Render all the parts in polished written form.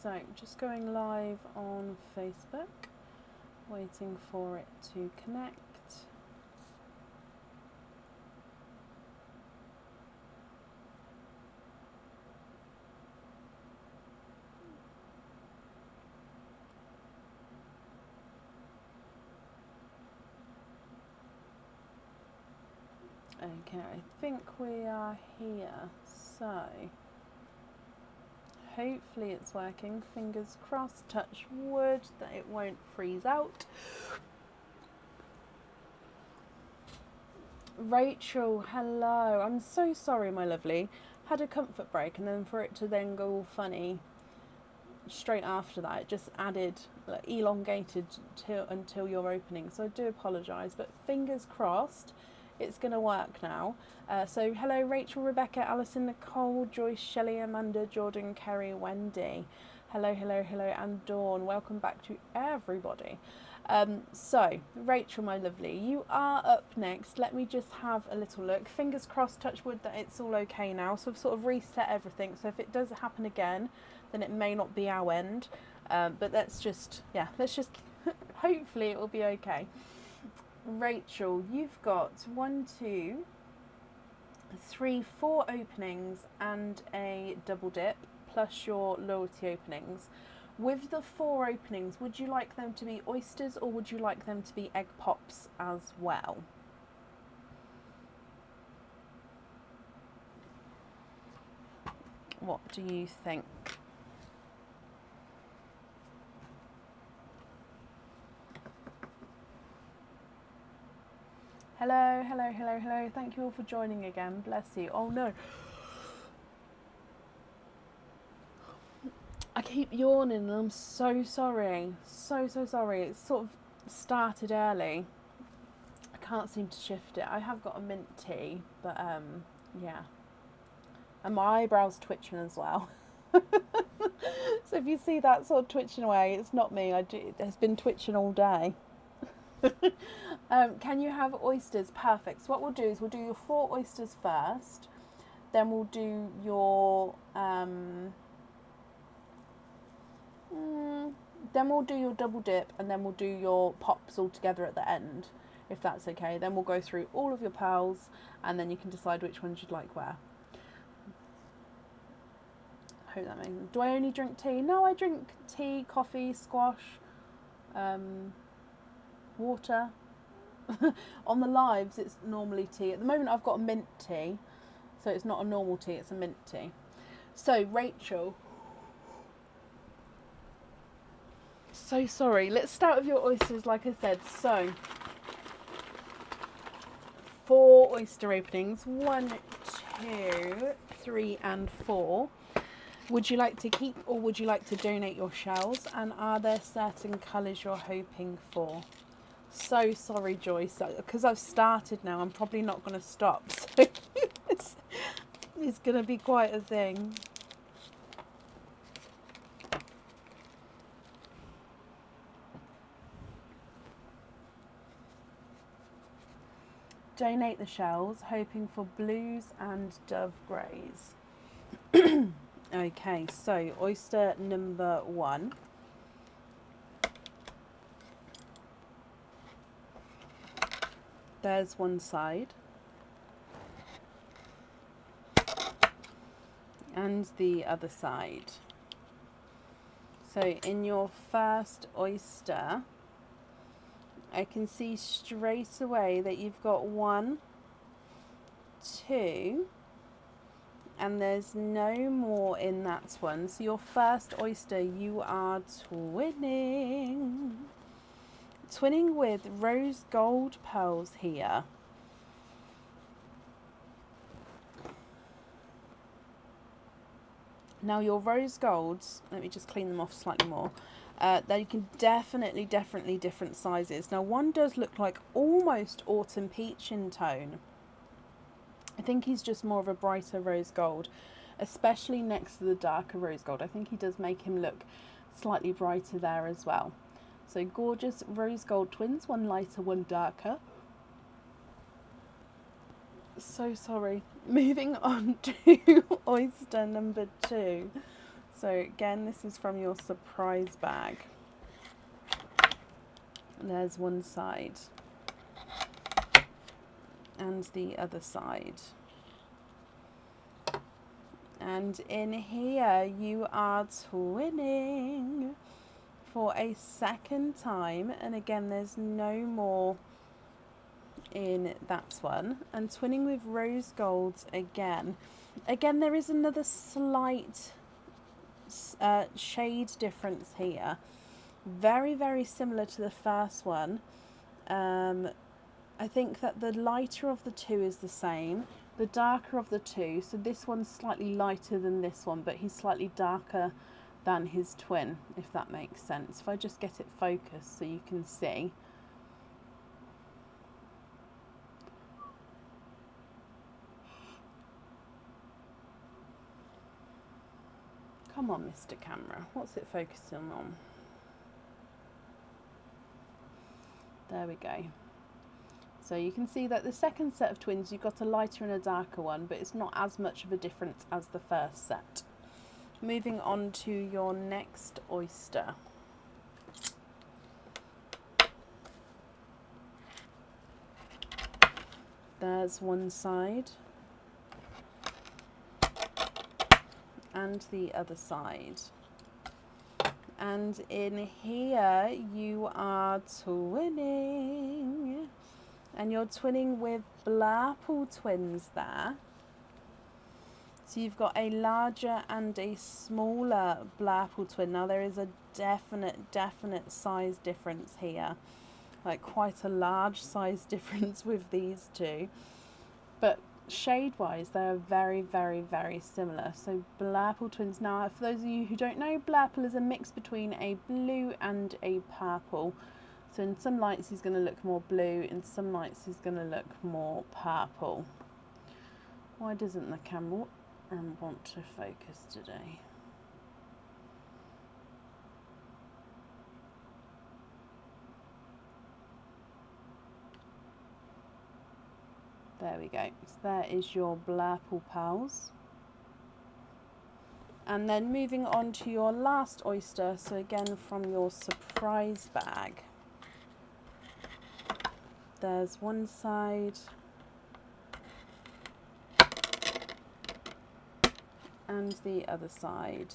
so just going live on Facebook, waiting for it to connect. Okay, I think we are here, so hopefully it's working. Fingers crossed, touch wood that it won't freeze out. Rachel, hello. I'm so sorry, my lovely. Had a comfort break, and then for it to then go all funny straight after that, it just added, like, elongated until your opening. So I do apologise, but fingers crossed it's going to work now. So hello, Rachel, Rebecca, Alison, Nicole, Joyce, Shelley, Amanda, Jordan, Kerry, Wendy. Hello, hello, hello, and Dawn. Welcome back to everybody. So, Rachel, my lovely, you are up next. Let me just have a little look. Fingers crossed, touch wood, that it's all okay now. So I've sort of reset everything. So if it does happen again, then it may not be our end. But let's just hopefully it will be okay. Rachel, you've got 1, 2, 3, 4 openings and a double dip, plus your loyalty openings. With the 4 openings, would you like them to be oysters or would you like them to be egg pops as well? What do you think? Hello, hello, hello, hello. Thank you all for joining again. Bless you. Oh no. I keep yawning and I'm so sorry. So sorry. It's sort of started early. I can't seem to shift it. I have got a mint tea, but yeah. And my eyebrows twitching as well. So if you see that sort of twitching away, it's not me. It's been twitching all day. Can you have oysters? Perfect. So what we'll do is we'll do your 4 oysters first, then we'll do your then we'll do your double dip, and then we'll do your pops all together at the end, if that's okay. Then we'll go through all of your pearls, and then you can decide which ones you'd like where. I hope that makes sense. Do I only drink tea? No, I drink tea, coffee, squash, water. On the lives it's normally tea. At the moment I've got a mint tea, so it's not a normal tea, it's a mint tea. So Rachel, so sorry, let's start with your oysters like I said. So 4 oyster openings, 1, 2, 3 and 4. Would you like to keep or would you like to donate your shells, and are there certain colours you're hoping for? So sorry, Joyce, because I've started now, I'm probably not going to stop, so it's going to be quite a thing. Donate the shells, hoping for blues and dove greys. Okay, so oyster number 1. There's one side. And the other side. So in your first oyster, I can see straight away that you've got 1, 2, and there's no more in that one. So your first oyster, you are twinning. Twinning with rose gold pearls here. Now your rose golds, let me just clean them off slightly more. They can definitely different sizes. Now one does look like almost autumn peach in tone. I think he's just more of a brighter rose gold, especially next to the darker rose gold. I think he does make him look slightly brighter there as well. So gorgeous rose gold twins, one lighter, one darker. So sorry. Moving on to oyster number 2. So again, this is from your surprise bag. There's one side and the other side. And in here you are twinning for a second time, and again there's no more in that one, and twinning with rose golds again. Again, there is another slight shade difference here, very similar to the first one. I think that the lighter of the two is the same, the darker of the two, so this one's slightly lighter than this one, but he's slightly darker than his twin, if that makes sense. If I just get it focused so you can see. Come on, Mr. Camera, what's it focusing on? There we go. So you can see that the second set of twins, you've got a lighter and a darker one, but it's not as much of a difference as the first set. Moving on to your next oyster. There's one side and the other side. And in here you are twinning, and you're twinning with Blurple twins there. So you've got a larger and a smaller Blurple twin. Now there is a definite size difference here, like quite a large size difference with these two, but shade wise they're very similar. So Blurple twins. Now for those of you who don't know, Blurple is a mix between a blue and a purple. So in some lights he's going to look more blue, in some lights he's going to look more purple. Why doesn't the camera want to focus today? There we go. So there is your Blurple pals. And then moving on to your last oyster, so again from your surprise bag. There's one side and the other side.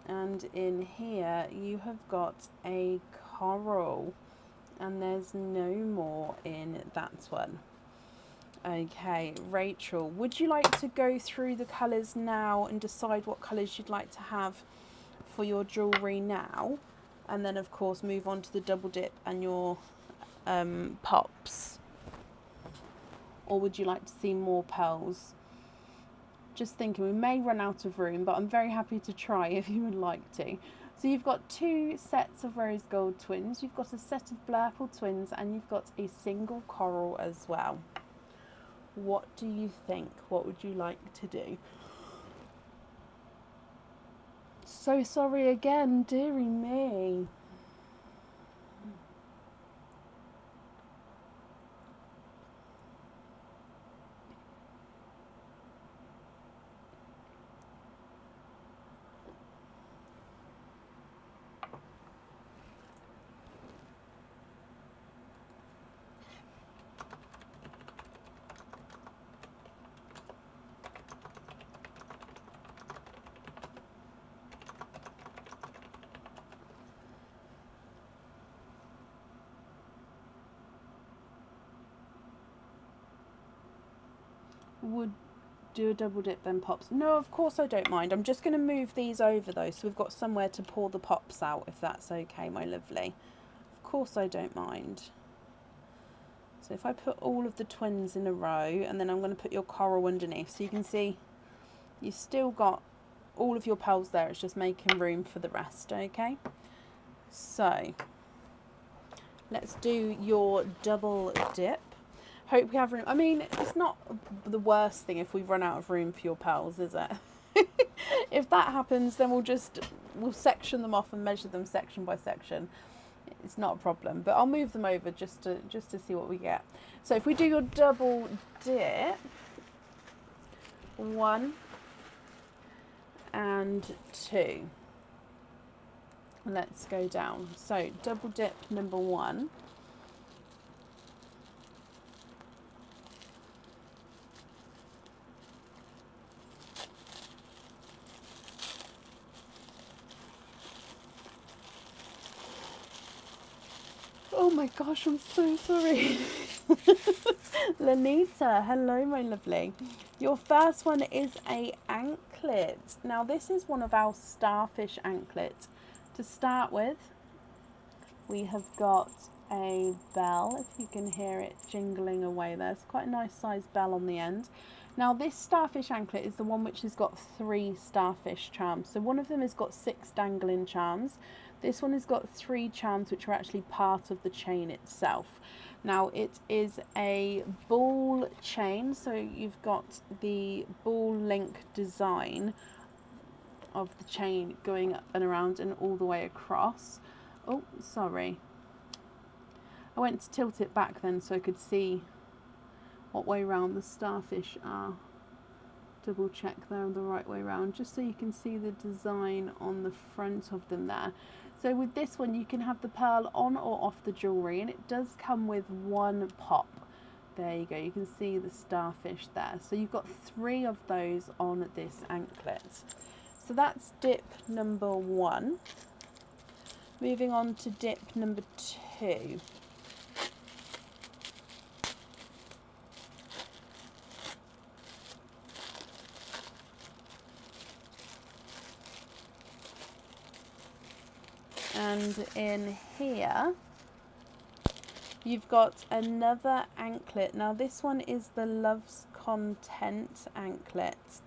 And in here you have got a coral, and there's no more in that one. Okay, Rachel, would you like to go through the colours now and decide what colours you'd like to have for your jewellery now? And then of course move on to the double dip and your pops. Or would you like to see more pearls? Just thinking, we may run out of room, but I'm very happy to try if you would like to. So you've got two sets of rose gold twins, you've got a set of Blurple twins, and you've got a single coral as well. What do you think? What would you like to do? So sorry again, dearie me. Would do a double dip then pops? No, of course I don't mind. I'm just going to move these over though, so we've got somewhere to pour the pops out, if that's okay, my lovely. Of course I don't mind. So if I put all of the twins in a row, and then I'm going to put your coral underneath, so you can see you've still got all of your pearls there, it's just making room for the rest, okay? So let's do your double dip. Hope we have room. I mean, it's not the worst thing if we run out of room for your pearls, is it? If that happens, then we'll section them off and measure them section by section. It's not a problem, but I'll move them over just to see what we get. So if we do your double dip, 1, and 2. Let's go down. So double dip number 1. Oh my gosh, I'm so sorry. Lanita, hello my lovely. Your first one is a anklet. Now this is one of our starfish anklets. To start with, we have got a bell, if you can hear it jingling away there. It's quite a nice sized bell on the end. Now this starfish anklet is the one which has got 3 starfish charms. So one of them has got 6 dangling charms. This one has got 3 charms which are actually part of the chain itself. Now it is a ball chain, so you've got the ball link design of the chain going up and around and all the way across. Oh, sorry. I went to tilt it back then so I could see what way round the starfish are. Double check they're the right way round, just so you can see the design on the front of them there. So with this one you can have the pearl on or off the jewellery, and it does come with 1 pop. There you go, you can see the starfish there. So you've got 3 of those on this anklet. So that's dip number 1. Moving on to dip number 2. And in here you've got another anklet. Now this one is the Love's Content anklet.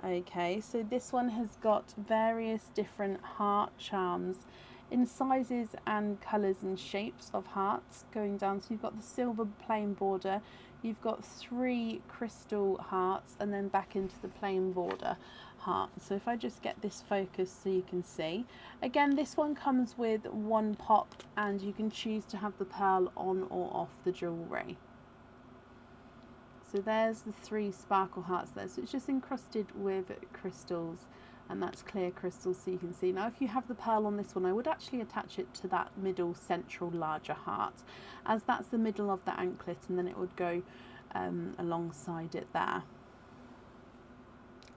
Okay, so this one has got various different heart charms in sizes and colours and shapes of hearts going down. So you've got the silver plain border, you've got 3 crystal hearts, and then back into the plain border heart. So if I just get this focused so you can see, again this one comes with 1 pop, and you can choose to have the pearl on or off the jewellery. So there's the 3 sparkle hearts there. So it's just encrusted with crystals, and that's clear crystals so you can see. Now if you have the pearl on this one, I would actually attach it to that middle central larger heart, as that's the middle of the anklet, and then it would go alongside it there.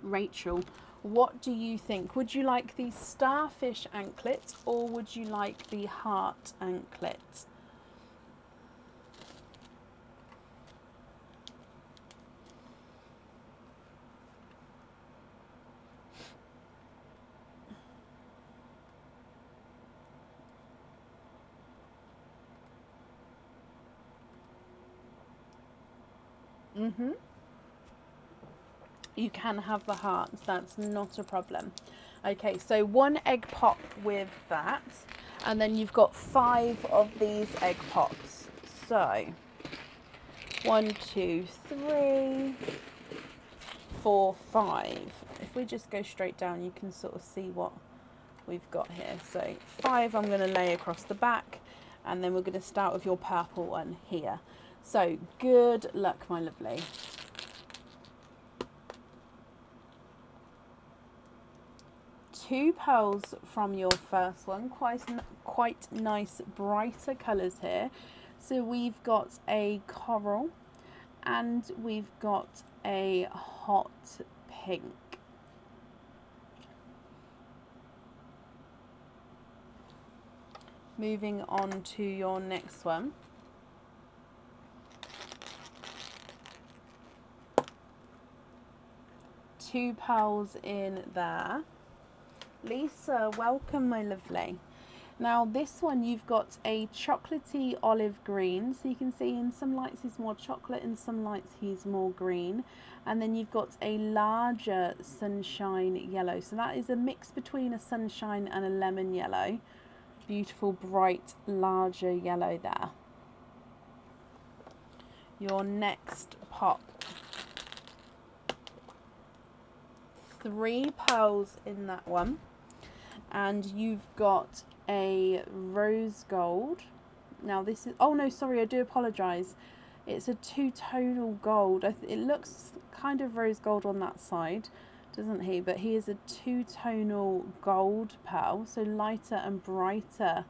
Rachel, what do you think? Would you like the starfish anklet or would you like the heart anklet? You can have the hearts, that's not a problem. Okay, so 1 egg pop with that, and then you've got 5 of these egg pops. So 1, 2, 3, 4, 5. If we just go straight down, you can sort of see what we've got here. So 5 I'm going to lay across the back, and then we're going to start with your purple one here. So good luck, my lovely. Two pearls from your first one, quite nice brighter colours here. So we've got a coral and we've got a hot pink. Moving on to your next one. Two pearls in there. Lisa, welcome my lovely. Now this one you've got a chocolatey olive green, so you can see in some lights he's more chocolate, in some lights he's more green, and then you've got a larger sunshine yellow, so that is a mix between a sunshine and a lemon yellow. Beautiful bright larger yellow there. Your next pop. 3 pearls in that one, and you've got a rose gold. Now this is, oh no, sorry, I do apologize, it's a 2-tonal gold. It looks kind of rose gold on that side, doesn't he? But he is a two-tonal gold pearl, so lighter and brighter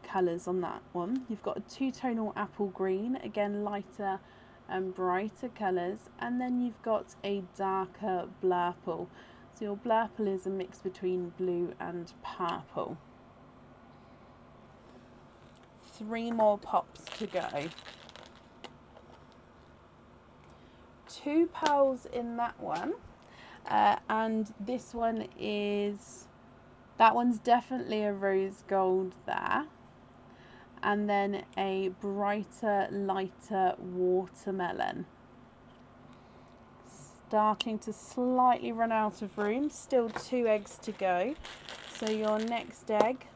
colours on that one. You've got a two-tonal apple green, again lighter and brighter colours, and then you've got a darker blurple. So your blurple is a mix between blue and purple. 3 more pops to go. 2 pearls in that one, and this one is, that one's definitely a rose gold there, and then a brighter, lighter watermelon. Starting to slightly run out of room, still 2 eggs to go. So your next egg,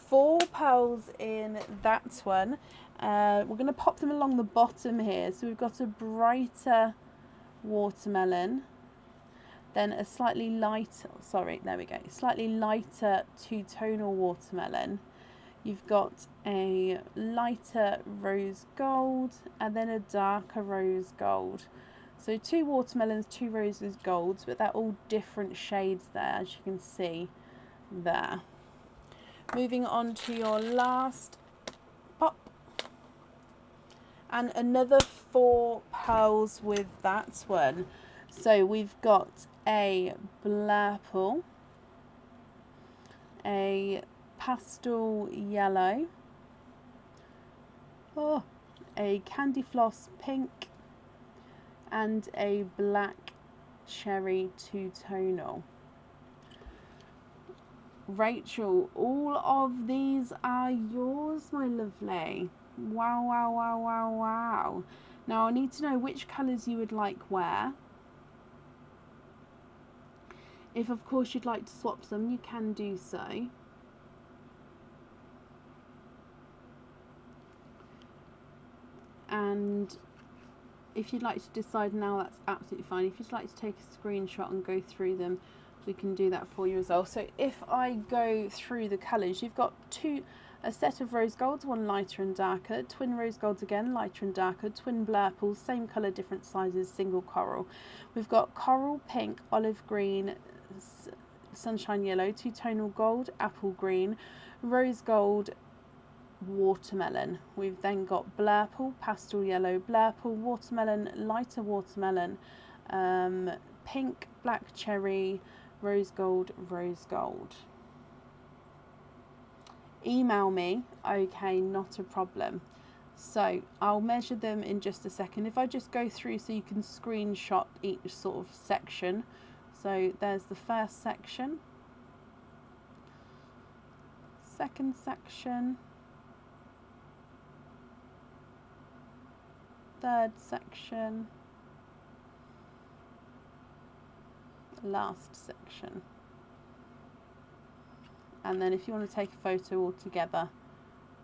4 pearls in that one. We're going to pop them along the bottom here. So we've got a brighter watermelon, then a slightly lighter, slightly lighter two-tonal watermelon. You've got a lighter rose gold and then a darker rose gold. So 2 watermelons, 2 roses golds, but they're all different shades there, as you can see there. Moving on to your last pop. And another 4 pearls with that one. So we've got a blurple, a pastel yellow, a candy floss pink, and a black cherry two-tonal. Rachel, all of these are yours, my lovely. Wow, wow, wow, wow, wow. Now I need to know which colours you would like where. If of course you'd like to swap some, you can do so. And if you'd like to decide now, that's absolutely fine. If you'd like to take a screenshot and go through them, we can do that for you as well. So if I go through the colours, you've got a set of rose golds, one lighter and darker, twin rose golds again, lighter and darker, twin blurples, same colour, different sizes, single coral. We've got coral pink, olive green, sunshine yellow, two-tonal gold, apple green, rose gold, watermelon. We've then got blurple, pastel yellow, blurple, watermelon, lighter watermelon, pink, black cherry, rose gold, rose gold. Email me, okay, not a problem. So I'll measure them in just a second. If I just go through so you can screenshot each sort of section. So there's the first section, second section, third section, last section. And then if you want to take a photo all together,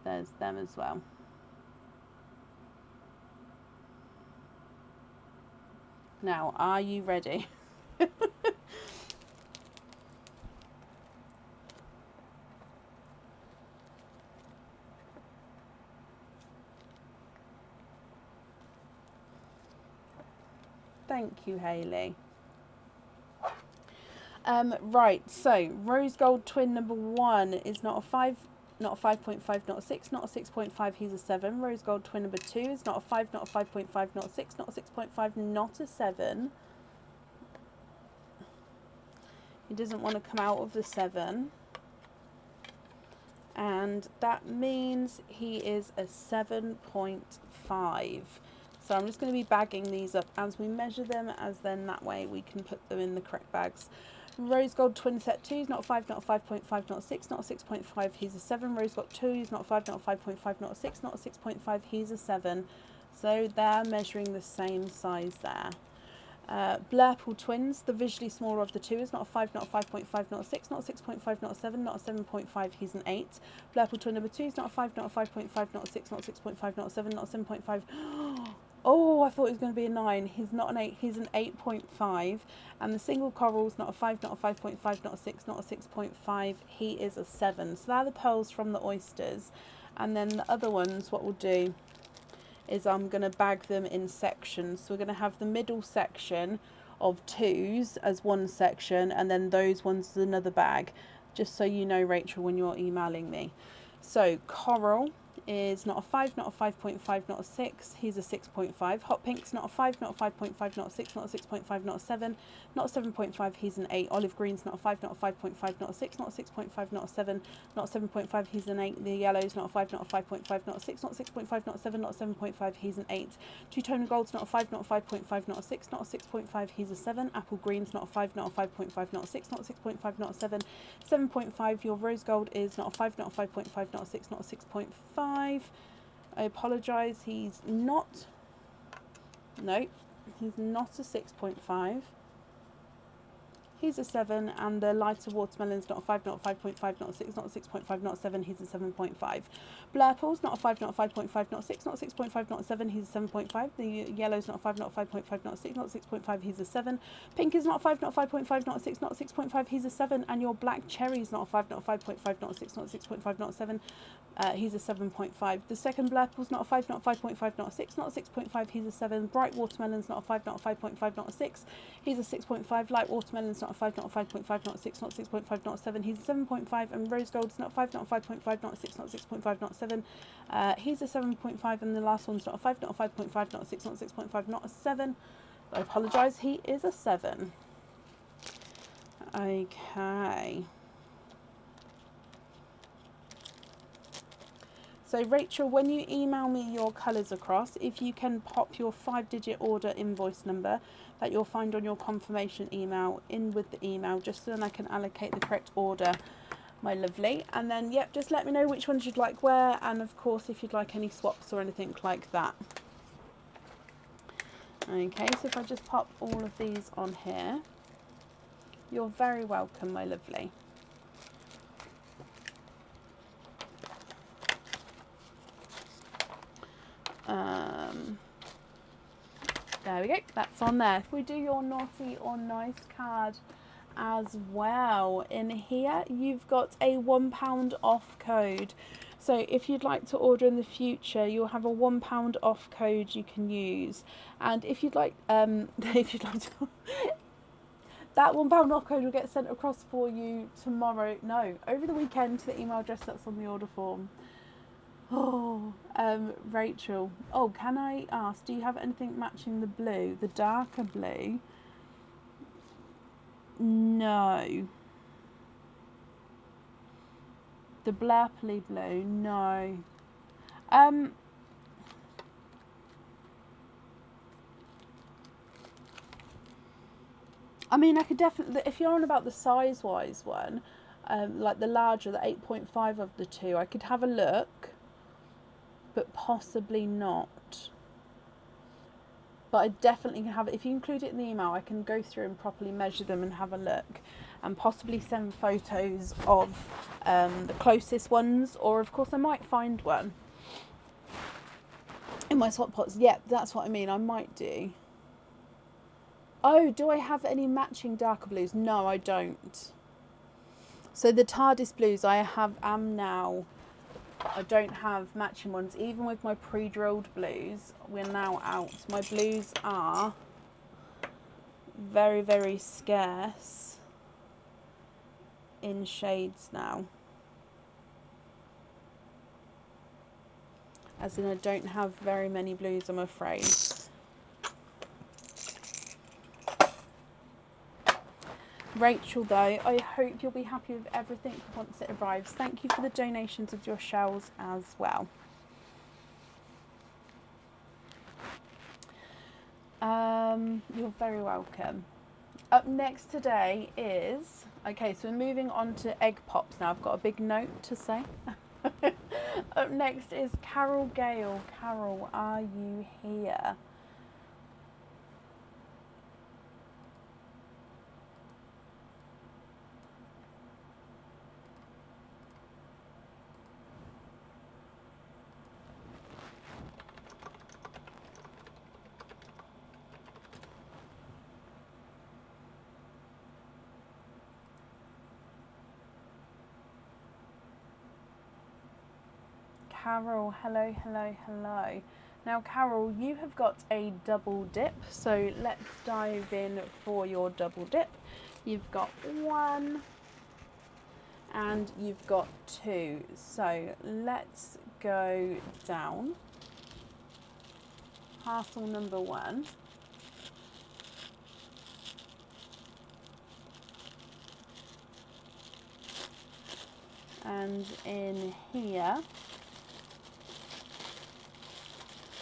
there's them as well. Now, are you ready? Thank you, Hayley. Right, so rose gold twin number 1 is not a 5, not a 5.5, not a 6, not a 6.5, he's a 7. Rose gold twin number 2 is not a 5, not a 5.5, not a 6, not a 6.5, not a 7. He doesn't want to come out of the 7. And that means he is a 7.5. So I'm just going to be bagging these up as we measure them, as then that way we can put them in the correct bags. Rose gold twin set 2 is not a 5, not a 5.5, not a 6, not a 6.5, he's a 7. Rose gold 2 is not a 5, not a 5.5, not a 6, not a 6.5, he's a 7. So they're measuring the same size there. Blurple twins, the visually smaller of the 2 is not a 5, not a 5.5, not a 6, not a 6.5, not a 7, not a 7.5, he's an 8. Blurple twin number 2 is not a 5, not a 5.5, not a 6, not a 6.5, not a 7, not a 7.5. Oh, I thought it was going to be a 9. He's not an 8, he's an 8.5. And the single coral's not a 5, not a 5.5, not a 6, not a 6.5, he is a 7. So they're the pearls from the oysters. And then the other ones, what we'll do is I'm going to bag them in sections. So we're going to have the middle section of 2s as one section, and then those ones as another bag, just so you know, Rachel, when you're emailing me. So coral is not a 5, not a 5.5, not a 6. He's a 6.5. Hot pink's not a 5, not a 5.5, not a 6, not a 6.5, not a 7, not a 7.5. He's an 8. Olive green's not a 5, not a 5.5, not a 6, not a 6.5, not a 7, not a 7.5. He's an 8. The yellow's not a 5, not a 5.5, not a 6, not a 6.5, not a 7, not a 7.5. He's an 8. Two-tone gold's not a 5, not a 5.5, not a 6, not a 6.5. He's a 7. Apple green's not a 5, not a 5.5, not a 6, not a 6.5, not a 7, 7.5. Your rose gold is not a 5, not a 5.5, not a 6, not a 6.5. I apologise, he's not, no, he's not a 6.5. He's a 7, and the lighter watermelon's not a 5, not a 5.5, not a 6, not a 6.5, not a 7, he's a 7.5. Blurple's not a 5, not a 5.5, not a 6, not a 6.5, not a 7, he's a 7.5. The yellow's not a 5, not a 5.5, not a 6, not a 6.5, he's a 7. Pink is not a 5, not a 5.5, not a 6, not a 6.5, he's a 7. And your black cherry's not a 5, not a 5.5, not a 6, not a 6.5, not a 7, he's a 7.5. The second Blurple's not a 5, not a 5.5, not a 6, not a 6.5, he's a 7. Bright watermelon's not a 5, not a 5.5, not a 6, he's a 6.5. Light watermelon's not a 5, not a 5.5, not a 6, not a 6.5, not a 7, he's a 7.5. And rose gold's not a 5, not a 5.5, not a 6, not a 6.5, not a 7, he's a 7.5. And the last one's not a 5, not a 5.5, not a 6, not a 6.5, not a 7. I apologise, he is a 7. Okay. So Rachel, when you email me your colours across, if you can pop your 5-digit order invoice number that you'll find on your confirmation email in with the email, just so then I can allocate the correct order, my lovely. And then, yep, just let me know which ones you'd like where, and of course if you'd like any swaps or anything like that. Okay, so if I just pop all of these on here, you're very welcome, my lovely. There we go, that's on there. If we do your naughty or nice card as well, in here you've got a £1 off code. So if you'd like to order in the future, you'll have a £1 off code you can use. And if you'd like if you'd like to that £1 off code will get sent across for you tomorrow, no, over the weekend, to the email address that's on the order form. Oh, Rachel. Oh, can I ask, do you have anything matching the blue, the darker blue? No. The blurply blue, no. I mean, I could definitely, if you're on about the size-wise one, like the larger, the 8.5 of the two, I could have a look. But possibly not. But I definitely can have it. If you include it in the email, I can go through and properly measure them and have a look, and possibly send photos of the closest ones, or of course I might find one in my swap pots. Yeah, that's what I mean, I might do. Oh, do I have any matching darker blues? No, I don't. So the TARDIS blues I am now, I don't have matching ones. Even with my pre-drilled blues, we're now out. My blues are very, very scarce in shades now. As in, I don't have very many blues, I'm afraid. Rachel, though, I hope you'll be happy with everything once it arrives. Thank you for the donations of your shells as well. You're very welcome. Up next today is, okay, so we're moving on to egg pops now. I've got a big note to say. Up next is Carol Gale. Carol, are you here? Carol, hello, hello, hello. Now Carol, you have got a double dip, so let's dive in for your double dip. You've got 1 and you've got 2. So let's go down. Parcel number 1. And in here,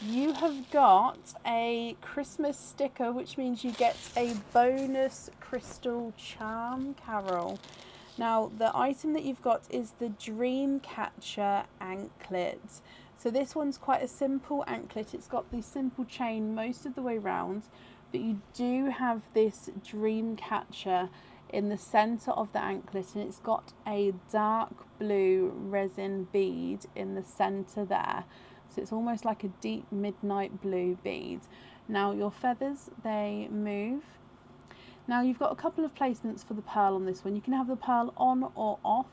you have got a Christmas sticker, which means you get a bonus crystal charm, Carol. Now, the item that you've got is the Dreamcatcher anklet. So this one's quite a simple anklet. It's got the simple chain most of the way round, but you do have this Dreamcatcher in the center of the anklet, and it's got a dark blue resin bead in the center there. So it's almost like a deep midnight blue bead. Now your feathers, they move. Now you've got a couple of placements for the pearl on this one. You can have the pearl on or off.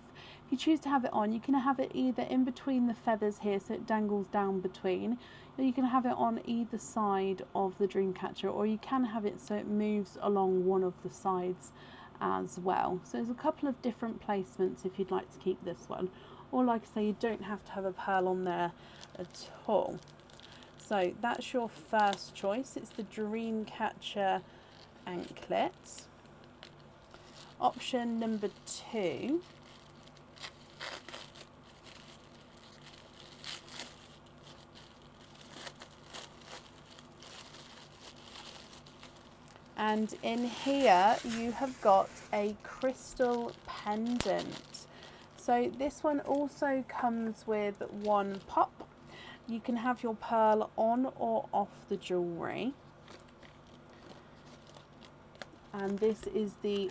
If you choose to have it on, you can have it either in between the feathers here, so it dangles down between, or you can have it on either side of the Dreamcatcher, or you can have it so it moves along one of the sides as well. So there's a couple of different placements if you'd like to keep this one, or like I say, you don't have to have a pearl on there at all. So that's your first choice. It's the Dreamcatcher anklet. Option number 2, and in here you have got a crystal pendant. So this one also comes with 1 pop. You can have your pearl on or off the jewellery. And this is the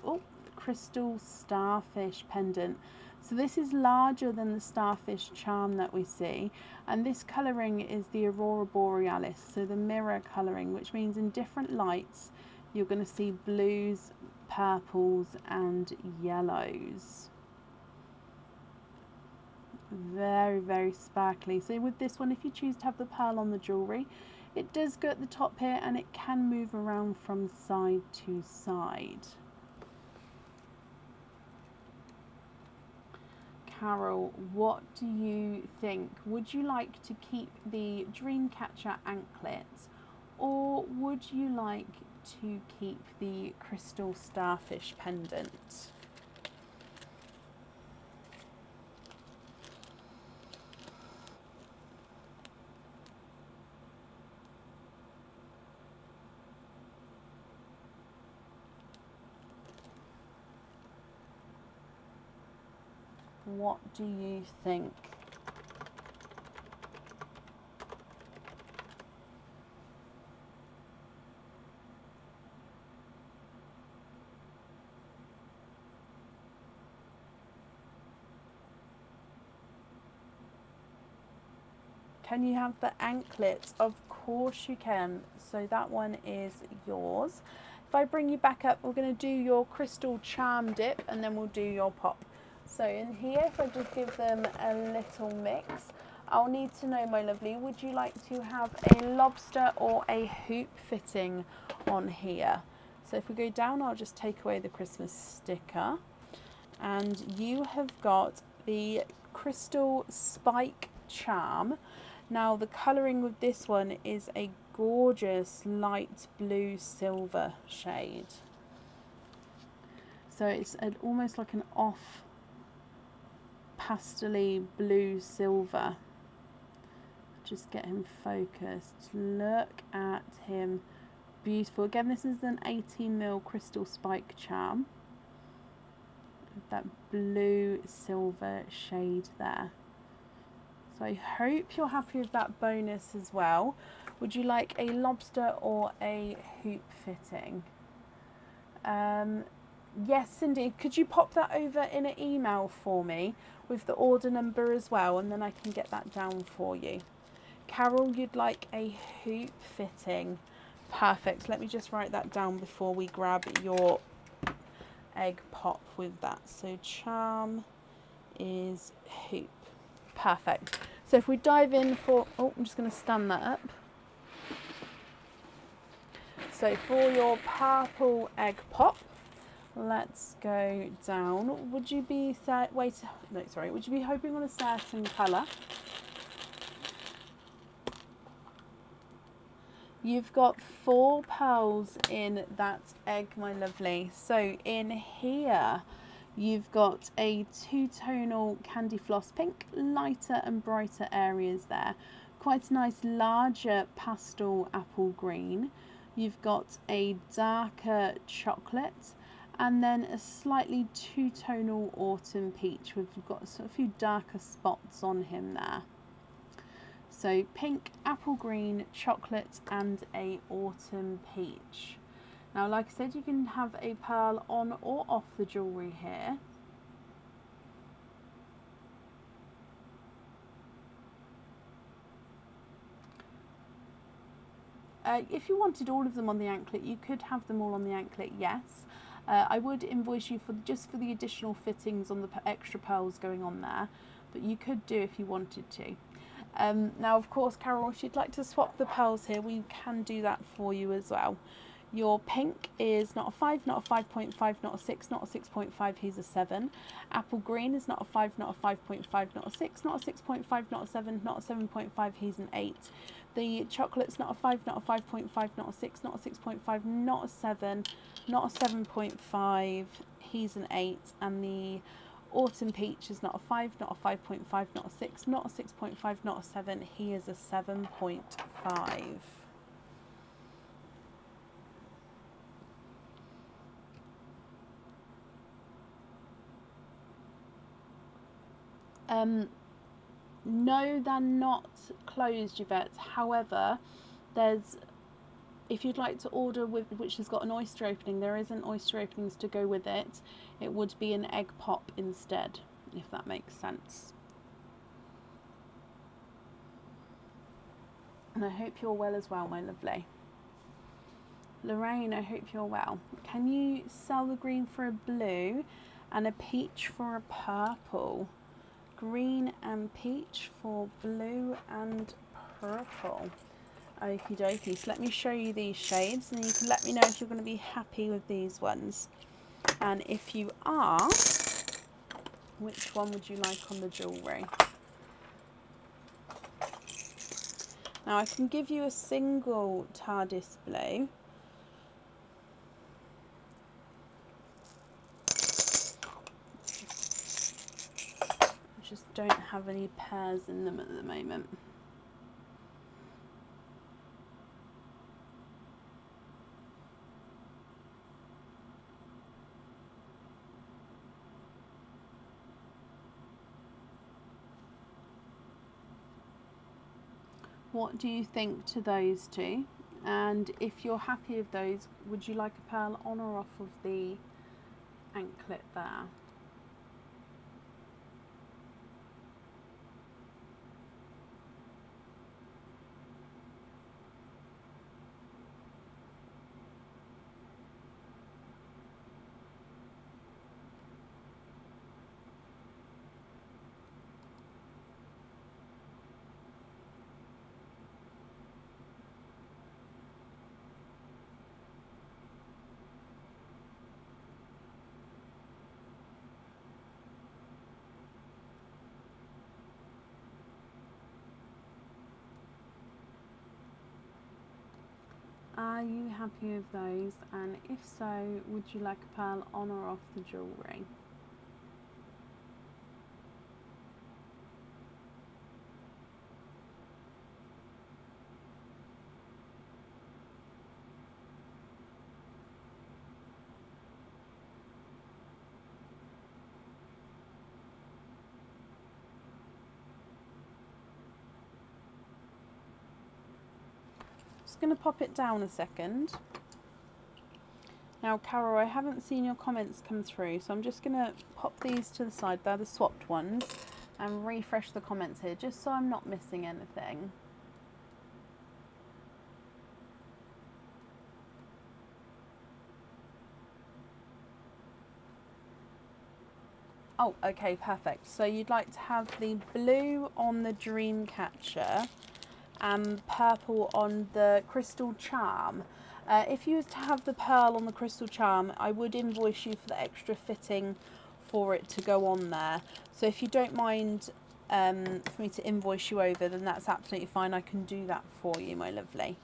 crystal starfish pendant. So this is larger than the starfish charm that we see, and this colouring is the aurora borealis, so the mirror colouring, which means in different lights you're going to see blues, purples and yellows. Very, very sparkly. So with this one, if you choose to have the pearl on the jewellery, it does go at the top here and it can move around from side to side. Carol, what do you think? Would you like to keep the Dreamcatcher anklet, or would you like to keep the crystal starfish pendant? What do you think? Can you have the anklet? Of course you can. So that one is yours. If I bring you back up, we're going to do your crystal charm dip and then we'll do your pop. So in here, if I just give them a little mix, I'll need to know, my lovely, would you like to have a lobster or a hoop fitting on here? So if we go down, I'll just take away the Christmas sticker. And you have got the crystal spike charm. Now the colouring with this one is a gorgeous light blue silver shade. So it's almost like an off pastel-y blue silver. Just get him focused. Look at him. Beautiful. Again, this is an 18mm crystal spike charm. That blue silver shade there. So I hope you're happy with that bonus as well. Would you like a lobster or a hoop fitting? Yes, Cindy, could you pop that over in an email for me with the order number as well, and then I can get that down for you. Carol, you'd like a hoop fitting. Perfect. Let me just write that down before we grab your egg pop with that. So charm is hoop. Perfect. So if we dive in for, I'm just going to stand that up. So for your purple egg pop, let's go down. Would you be would you be hoping on a certain colour? You've got 4 pearls in that egg, my lovely. So in here, you've got a 2-tonal candy floss pink, lighter and brighter areas there. Quite a nice larger pastel apple green. You've got a darker chocolate and then a slightly 2-tonal autumn peach. We've got a few darker spots on him there. So pink, apple green, chocolate and a autumn peach. Now, like I said, you can have a pearl on or off the jewellery here. If you wanted all of them on the anklet, you could have them all on the anklet, yes. I would invoice you just for the additional fittings on the extra pearls going on there, but you could do if you wanted to. Now, of course, Carol, if you'd like to swap the pearls here, we can do that for you as well. Your pink is not a 5, not a 5.5, not a 6, not a 6.5, he's a 7. Apple green is not a 5, not a 5.5, not a 6, not a 6.5, not a 7, not a 7.5, he's an 8. The chocolate's not a 5, not a 5.5, not a 6, not a 6.5, not a 7, not a 7.5, he's an 8. And the autumn peach is not a 5, not a 5.5, not a 6, not a 6.5, not a 7, he is a 7.5. No, they're not closed, Yvette. However, if you'd like to order which has got an oyster opening, there isn't oyster openings to go with it. It would be an egg pop instead, if that makes sense. And I hope you're well as well, my lovely. Lorraine, I hope you're well. Can you sell the green for a blue and a peach for a purple? Green and peach for blue and purple. Okie dokie. So let me show you these shades and then you can let me know if you're going to be happy with these ones. And if you are, which one would you like on the jewellery? Now I can give you a single TARDIS blue. Just don't have any pairs in them at the moment. What do you think to those two? And if you're happy with those, would you like a pearl on or off of the anklet there? Are you happy with those? And if so, would you like a pearl on or off the jewellery? Just going to pop it down a second. Now, Carol, I haven't seen your comments come through, so I'm just going to pop these to the side. They're the swapped ones, and refresh the comments here, just so I'm not missing anything. Oh, okay, perfect. So you'd like to have the blue on the dream catcher and purple on the crystal charm. If you was to have the pearl on the crystal charm, I would invoice you for the extra fitting for it to go on there. So if you don't mind for me to invoice you over, then that's absolutely fine. I can do that for you, my lovely.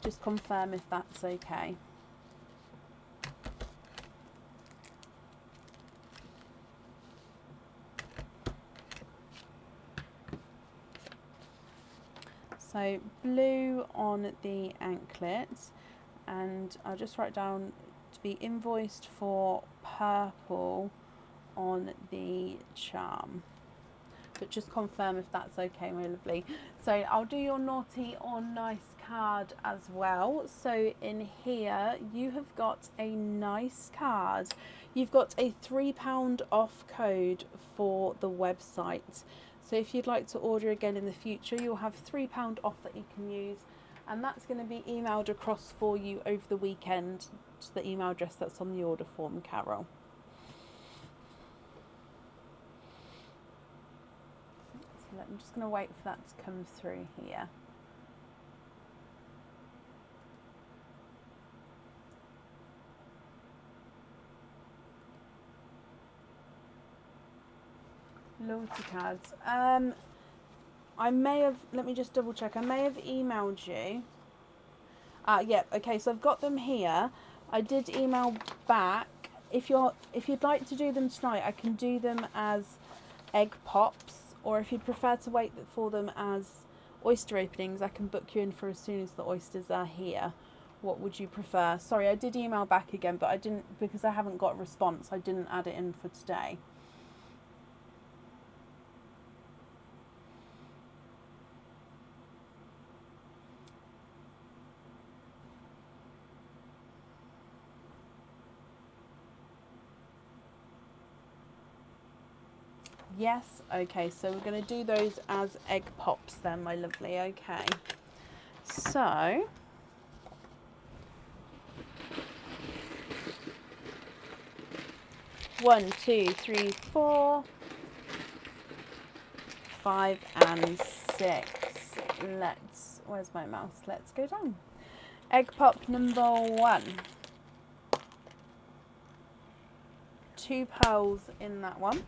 Just confirm if that's okay. So blue on the anklets, and I'll just write down to be invoiced for purple on the charm. But just confirm if that's okay, my lovely. So I'll do your naughty or nice card as well. So in here you have got a nice card. You've got a £3 off code for the website. So if you'd like to order again in the future, you'll have £3 off that you can use, and that's going to be emailed across for you over the weekend to the email address that's on the order form, Carol. So I'm just going to wait for that to come through here. Loyalty cards. I may have, let me just double check. I may have emailed you. Yeah, okay, so I've got them here. I did email back. If you'd like to do them tonight, I can do them as egg pops, or if you'd prefer to wait for them as oyster openings, I can book you in for as soon as the oysters are here. What would you prefer? Sorry, I did email back again, but I didn't, because I haven't got a response, I didn't add it in for today. Yes, okay, so we're going to do those as egg pops then, my lovely. Okay, so one, two, three, 4, 5 and 6. Where's my mouse? Let's go down. Egg pop number 1. 2 pearls in that one.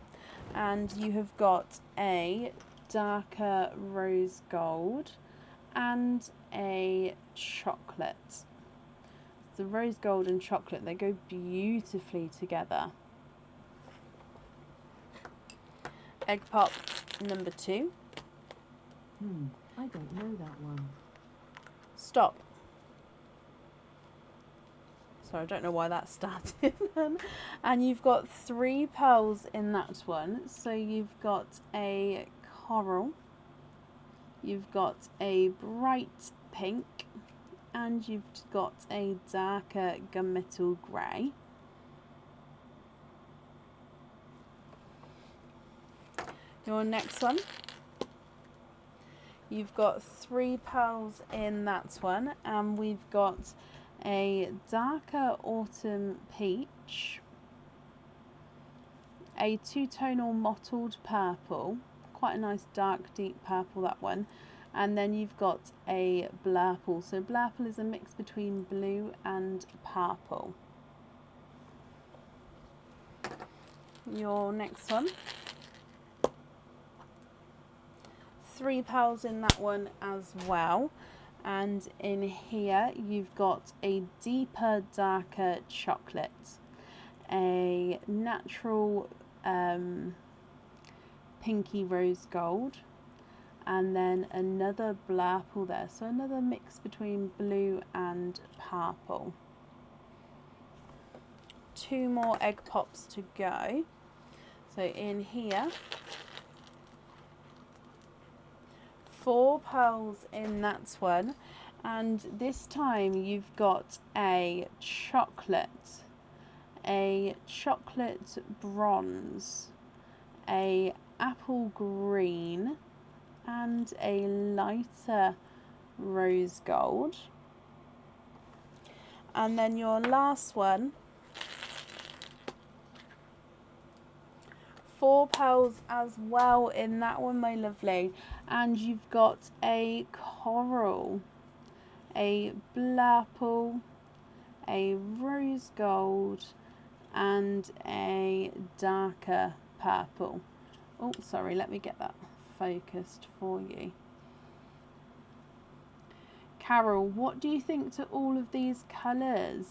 And you have got a darker rose gold and a chocolate. The rose gold and chocolate, they go beautifully together. Egg pop number 2. I don't know that one. Stop. So I don't know why that started then. And you've got 3 pearls in that one. So you've got a coral, you've got a bright pink, and you've got a darker gunmetal grey. Your next one, you've got 3 pearls in that one, and we've got a darker autumn peach, a 2-tonal mottled purple, quite a nice dark deep purple that one, and then you've got a blurple. So blurple is a mix between blue and purple. Your next one, 3 pearls in that one as well. And in here you've got a deeper, darker chocolate, a natural pinky rose gold, and then another blurple there. So another mix between blue and purple. 2 more egg pops to go. So in here, 4 pearls in that one, and this time you've got a chocolate bronze, a apple green, and a lighter rose gold. And then your last one, 4 pearls as well in that one, my lovely. And you've got a coral, a blurple, a rose gold, and a darker purple. Oh, sorry, let me get that focused for you. Carol, what do you think to all of these colours?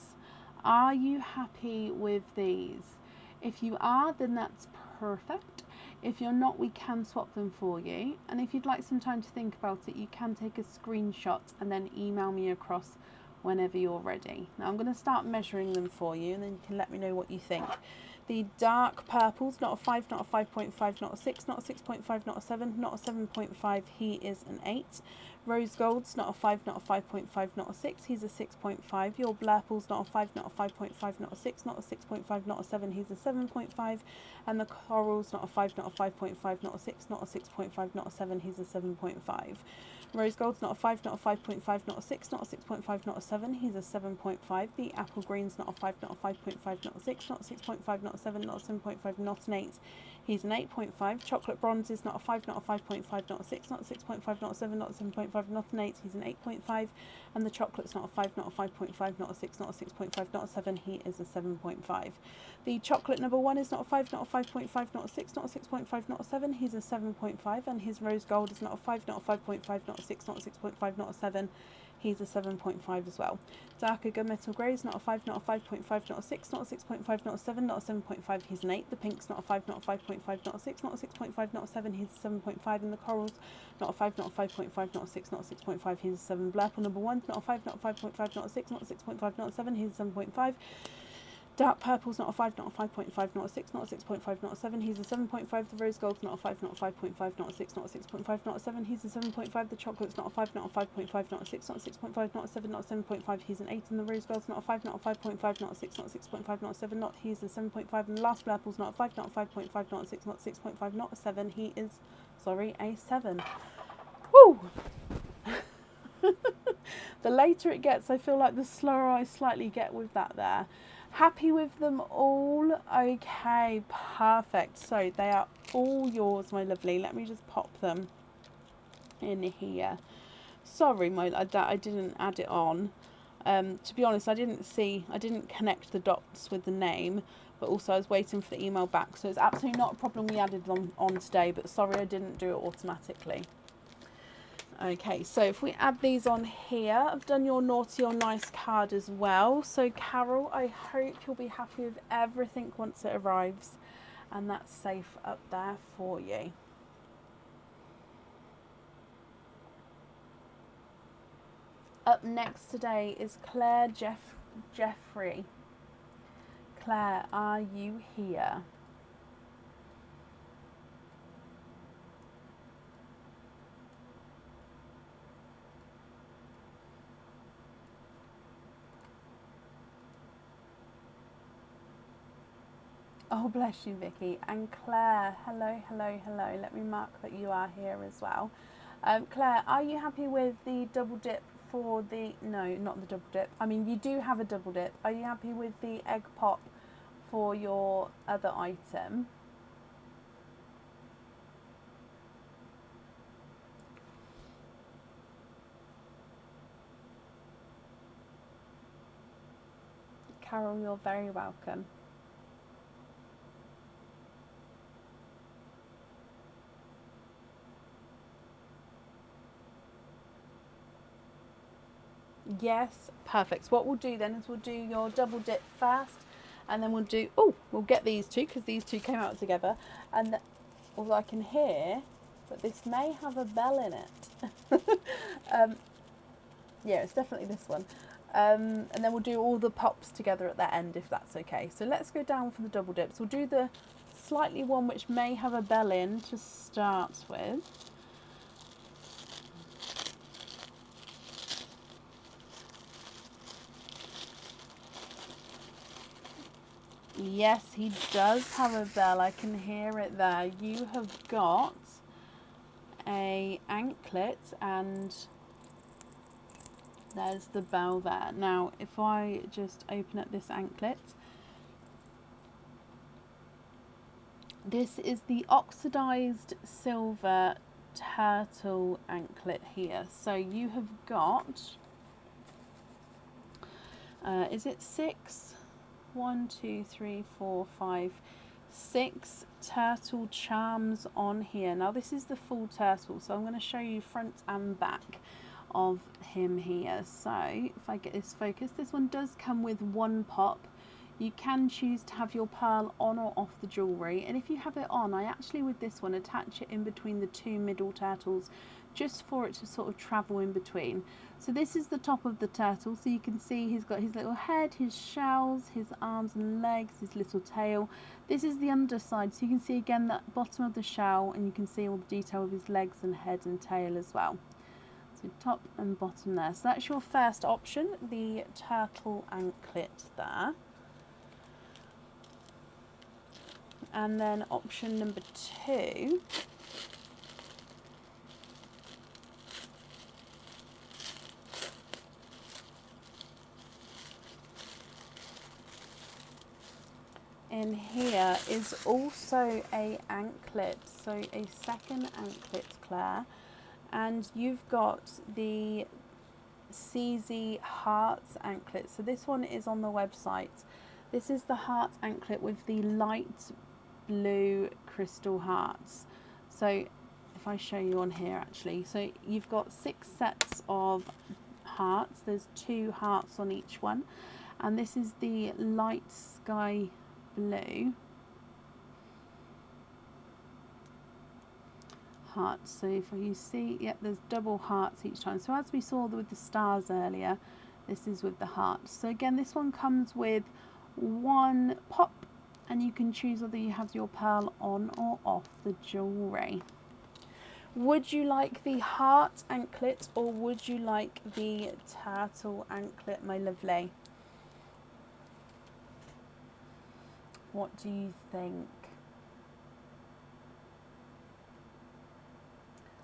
Are you happy with these? If you are, then that's perfect. If you're not, we can swap them for you. And if you'd like some time to think about it, you can take a screenshot and then email me across whenever you're ready. Now I'm going to start measuring them for you, and then you can let me know what you think. The dark purples, not a 5, not a 5.5, not a 6, not a 6.5, not a 7, not a 7.5, he is an 8. Rose golds, not a 5, not a 5.5, not a 6, he's a 6.5. Your blurples, not a 5, not a 5.5, not a 6, not a 6.5, not a 7, he's a 7.5. And the corals, not a 5, not a 5.5, not a 6, not a 6.5, not a 7, he's a 7.5. Rose gold's not a 5, not a 5.5, not a 6, not a 6.5, not a 7, he's a 7.5. The apple green's not a 5, not a 5.5, not a 6, not a 6.5, not a 7, not a 7.5, not an 8, he's an 8.5. Chocolate bronze is not a 5, not a 5.5, not a 6, not a 6.5, not a 7, not a 7.5, not an 8, he's an 8.5. And the chocolate's not a 5, not a 5.5, not a 6, not a 6.5, not a 7, he is a 7.5. The chocolate number 1 is not a 5, not a 5.5, not a 6, not a 6.5, not a 7, he's a 7.5. And his rose gold is not a 5, not a 5.5, not a 6, not a 6.5, not a 7, he's a 7.5 as well. Darker gunmetal grey is not a 5, not a 5.5, not a 6, not a 6.5, not a 7, not a 7.5, he's an 8. The pink's not a 5, not a 5.5, not a 6, not a 6.5, not a 7, he's a 7.5. And the corals, not a 5, not a 5.5, not a 6, not a 6.5, he's a 7. Blurple number 1, not a 5, not a 5.5, not a 6, not a 6.5, not a 7, he's a 7.5. Dark purple's not a 5, not a 5.5, not a 6, not a 6.5, not a 7, he's a 7.5. The rose gold's not a 5, not a 5.5, not a 6, not a 6.5, not a 7, he's a 7.5. The chocolate's not a 5, not a 5.5, not a 6, not a 6.5, not a 7, not a 7.5, he's an 8. And the rose gold's not a 5, not a 5.5, not a 6, not a 6.5, not a 7, not, he's a 7.5. And the last purple's not a 5, not a 5.5, not a 6, not a 6.5, not a 7, he is, sorry, a 7. Woo! The later it gets, I feel like the slower I slightly get with that there. Happy with them all? Okay, perfect. So they are all yours, my lovely. Let me just pop them in here. Sorry, I didn't add it on. To be honest, I didn't connect the dots with the name, but also I was waiting for the email back. So it's absolutely not a problem we added them on today, but sorry I didn't do it automatically. Okay, so if we add these on here, I've done your naughty or nice card as well. So Carol, I hope you'll be happy with everything once it arrives, and that's safe up there for you. Up next today is Claire Jeffrey. Claire, are you here? Oh, bless you, Vicky. And Claire, hello, hello, hello. Let me mark that you are here as well. Claire, are you happy with the double dip for the... No, not the double dip. I mean, you do have a double dip. Are you happy with the egg pop for your other item? Carol, you're very welcome. Yes, perfect. So what we'll do then is we'll do your double dip first, and then we'll get these two because these two came out together. And although I can hear that this may have a bell in it. Yeah, it's definitely this one. And then we'll do all the pops together at the end if that's okay. So let's go down for the double dips. We'll do the slightly one which may have a bell in to start with. Yes, he does have a bell. I can hear it there. You have got a anklet and there's the bell there. Now, if I just open up this anklet, This is the oxidized silver turtle anklet here. So you have got, is it 6? 1, 2, 3, 4, 5, 6 turtle charms on here. Now this is the full turtle, so I'm going to show you front and back of him here. So if I get this focused, this one does come with one pop. You can choose to have your pearl on or off the jewellery, and if you have it on, I actually with this one attach it in between the two middle turtles just for it to sort of travel in between. So this is the top of the turtle, so you can see he's got his little head, his shells, his arms and legs, his little tail. This is the underside, so you can see again that bottom of the shell, and you can see all the detail of his legs and head and tail as well. So top and bottom there. So that's your first option, the turtle anklet there. And then option number 2 in here is also a anklet, so a second anklet, Claire, and you've got the CZ Hearts anklet. So this one is on the website. This is the heart anklet with the light blue crystal hearts. So if I show you on here actually, so you've got 6 sets of hearts. There's 2 hearts on each one, and this is the light sky blue hearts. So if you see, yep, there's double hearts each time. So as we saw with the stars earlier, this is with the hearts. So again, this one comes with one pop, and you can choose whether you have your pearl on or off the jewellery. Would you like the heart anklet or would you like the turtle anklet, my lovely? What do you think?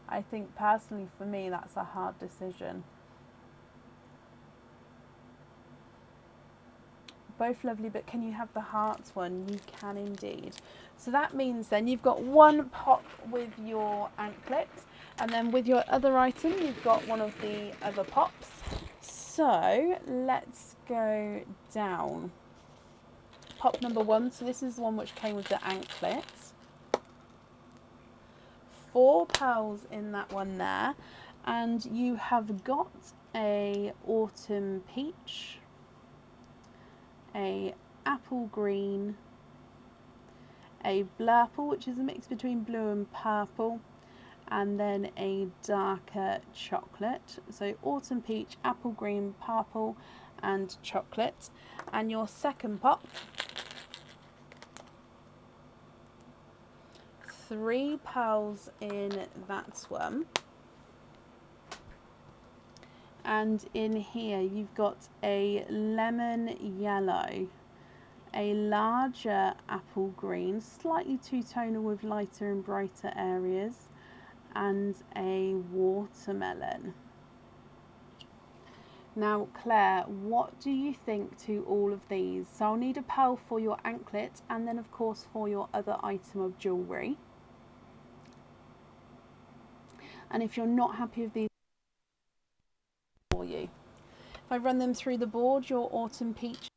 I think personally for me that's a hard decision. Both lovely, but can you have the hearts one? You can indeed. So that means then you've got one pop with your anklet, and then with your other item you've got one of the other pops. So let's go down. Pop number 1, so this is the one which came with the anklet. 4 pearls in that one there, and you have got a autumn peach, a apple green, a blurple, which is a mix between blue and purple, and then a darker chocolate. So autumn peach, apple green, purple and chocolate. And your second pop, 3 pearls in that one. And in here you've got a lemon yellow, a larger apple green, slightly two-tonal with lighter and brighter areas, and a watermelon. Now Claire, what do you think to all of these? So I'll need a pearl for your anklet, and then of course for your other item of jewellery. And if you're not happy with these for you, if I run them through the board, your autumn peach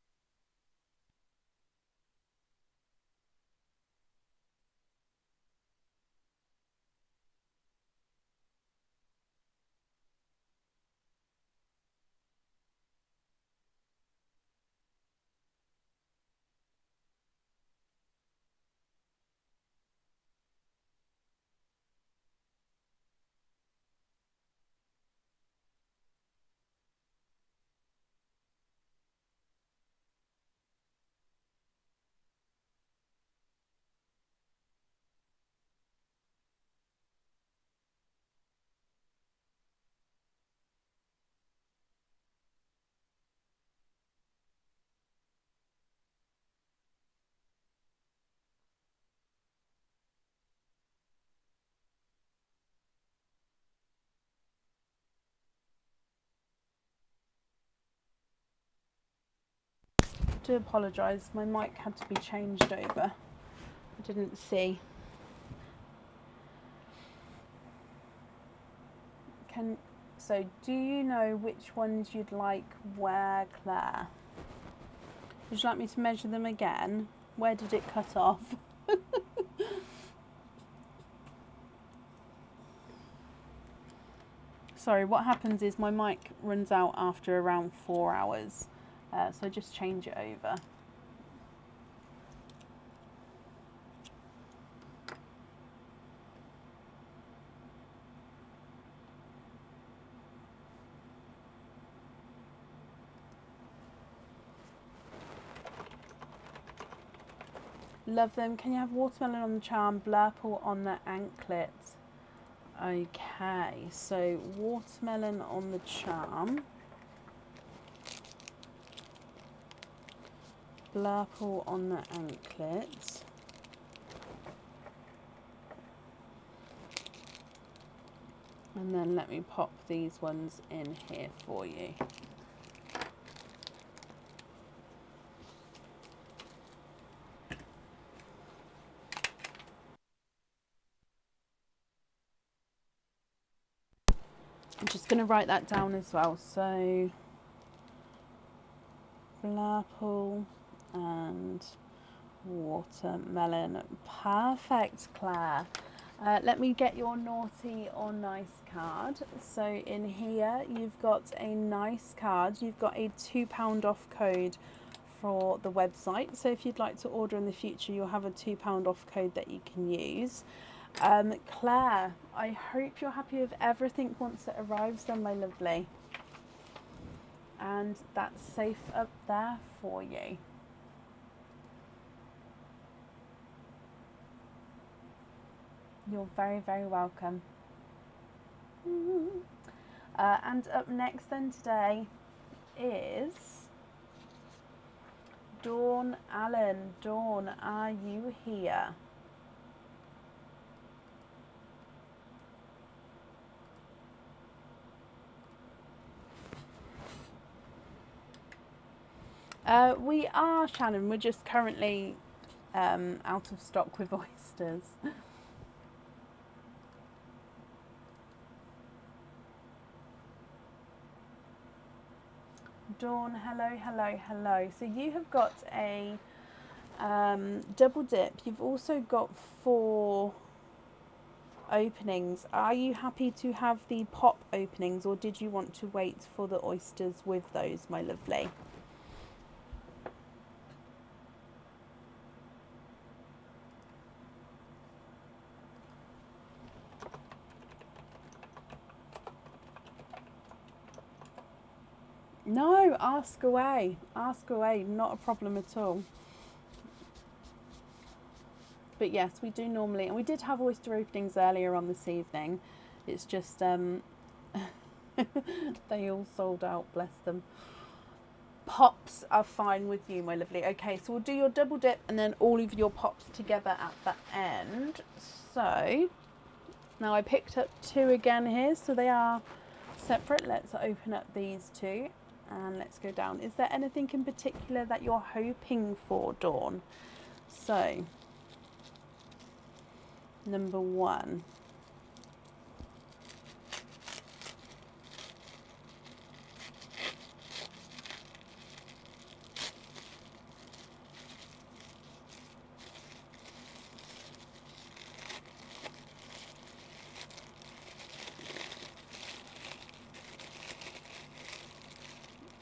do apologise, my mic had to be changed over. I didn't see. So do you know which ones you'd like where, Claire? Would you like me to measure them again? Where did it cut off? Sorry, what happens is my mic runs out after around 4 hours. So I just change it over. Love them. Can you have watermelon on the charm, blurple on the anklet? Okay, so watermelon on the charm, blurple on the anklet, and then let me pop these ones in here for you. I'm just going to write that down as well. So, blurple and watermelon. Perfect, Claire. Let me get your naughty or nice card. So in here, you've got a nice card. You've got a £2 off code for the website. So if you'd like to order in the future, you'll have a £2 off code that you can use. Claire, I hope you're happy with everything once it arrives then, my lovely. And that's safe up there for you. You're very, very welcome. And up next then today is Dawn Allen. Dawn, are you here? We are, Shannon. We're just currently out of stock with oysters. Dawn, hello, hello, hello. So you have got a double dip. You've also got 4 openings. Are you happy to have the pop openings, or did you want to wait for the oysters with those, my lovely? No, ask away, not a problem at all. But yes, we do normally, and we did have oyster openings earlier on this evening. It's just they all sold out, bless them. Pops are fine with you, my lovely. Okay, so we'll do your double dip and then all of your pops together at the end. So now I picked up 2 again here, so they are separate. Let's open up these 2 and let's go down. Is there anything in particular that you're hoping for, Dawn? So number 1.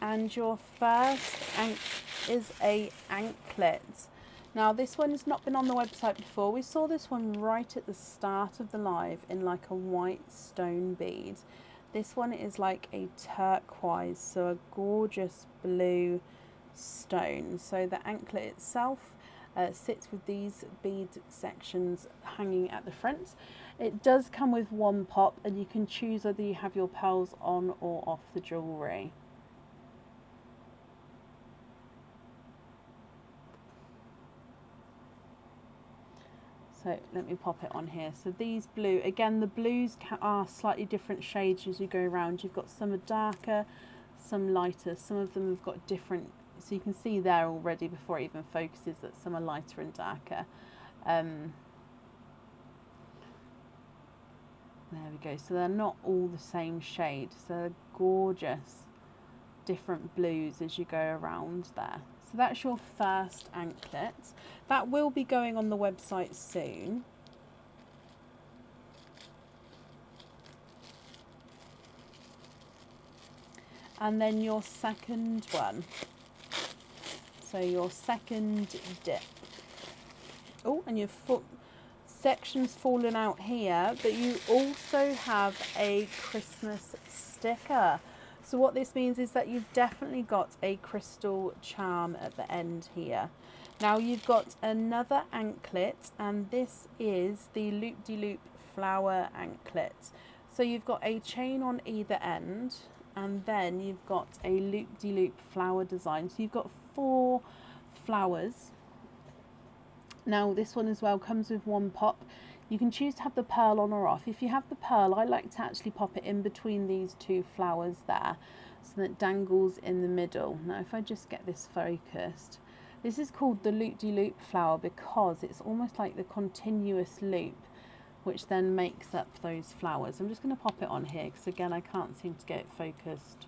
And your first is a anklet. Now this one has not been on the website before. We saw this one right at the start of the live in like a white stone bead. This one is like a turquoise, so a gorgeous blue stone. So the anklet itself sits with these bead sections hanging at the front. It does come with 1 pop, and you can choose whether you have your pearls on or off the jewellery. So let me pop it on here. So these blue, again, the blues are slightly different shades as you go around. You've got some are darker, some lighter. Some of them have got different, so you can see there already before it even focuses that some are lighter and darker. There we go. So they're not all the same shade. So they're gorgeous, different blues as you go around there. So that's your first anklet. That will be going on the website soon. And then your second one. So your second dip. Oh, and your foot section's fallen out here, but you also have a Christmas sticker. So what this means is that you've definitely got a crystal charm at the end here. Now you've got another anklet, and this is the loop-de-loop flower anklet. So you've got a chain on either end, and then you've got a loop-de-loop flower design. So you've got 4 flowers. Now this one as well comes with 1 pop. You can choose to have the pearl on or off. If you have the pearl, I like to actually pop it in between these 2 flowers there, so that it dangles in the middle. Now if I just get this focused, this is called the loop-de-loop flower because it's almost like the continuous loop which then makes up those flowers. I'm just going to pop it on here because again I can't seem to get it focused.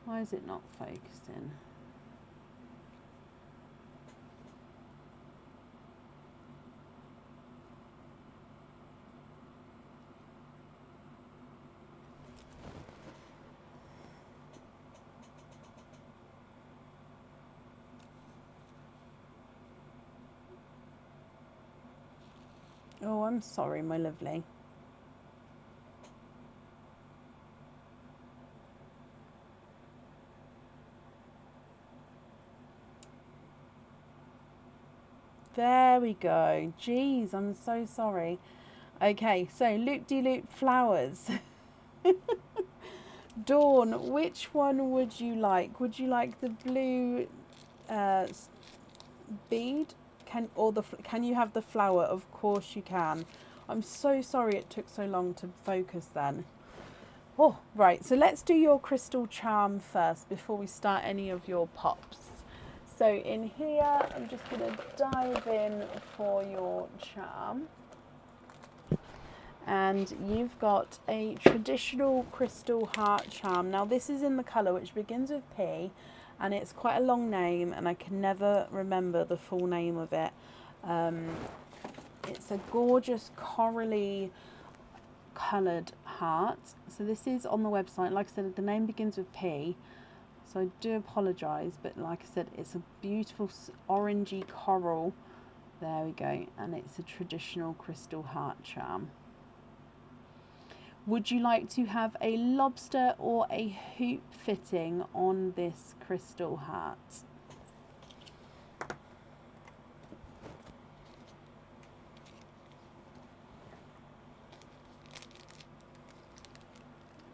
Why is it not focusing? Oh, I'm sorry, my lovely. There we go. Jeez, I'm so sorry. Okay, so loop-de-loop flowers. Dawn, which one would you like? Would you like the blue bead? Can you have the flower? Of course you can. I'm so sorry it took so long to focus then. Oh, right. So let's do your crystal charm first before we start any of your pops. So in here, I'm just going to dive in for your charm. And you've got a traditional crystal heart charm. Now this is in the colour which begins with P, and it's quite a long name and I can never remember the full name of it. It's a gorgeous corally coloured heart. So this is on the website. Like I said, the name begins with P. So I do apologise, but like I said, it's a beautiful orangey coral. There we go. And it's a traditional crystal heart charm. Would you like to have a lobster or a hoop fitting on this crystal heart?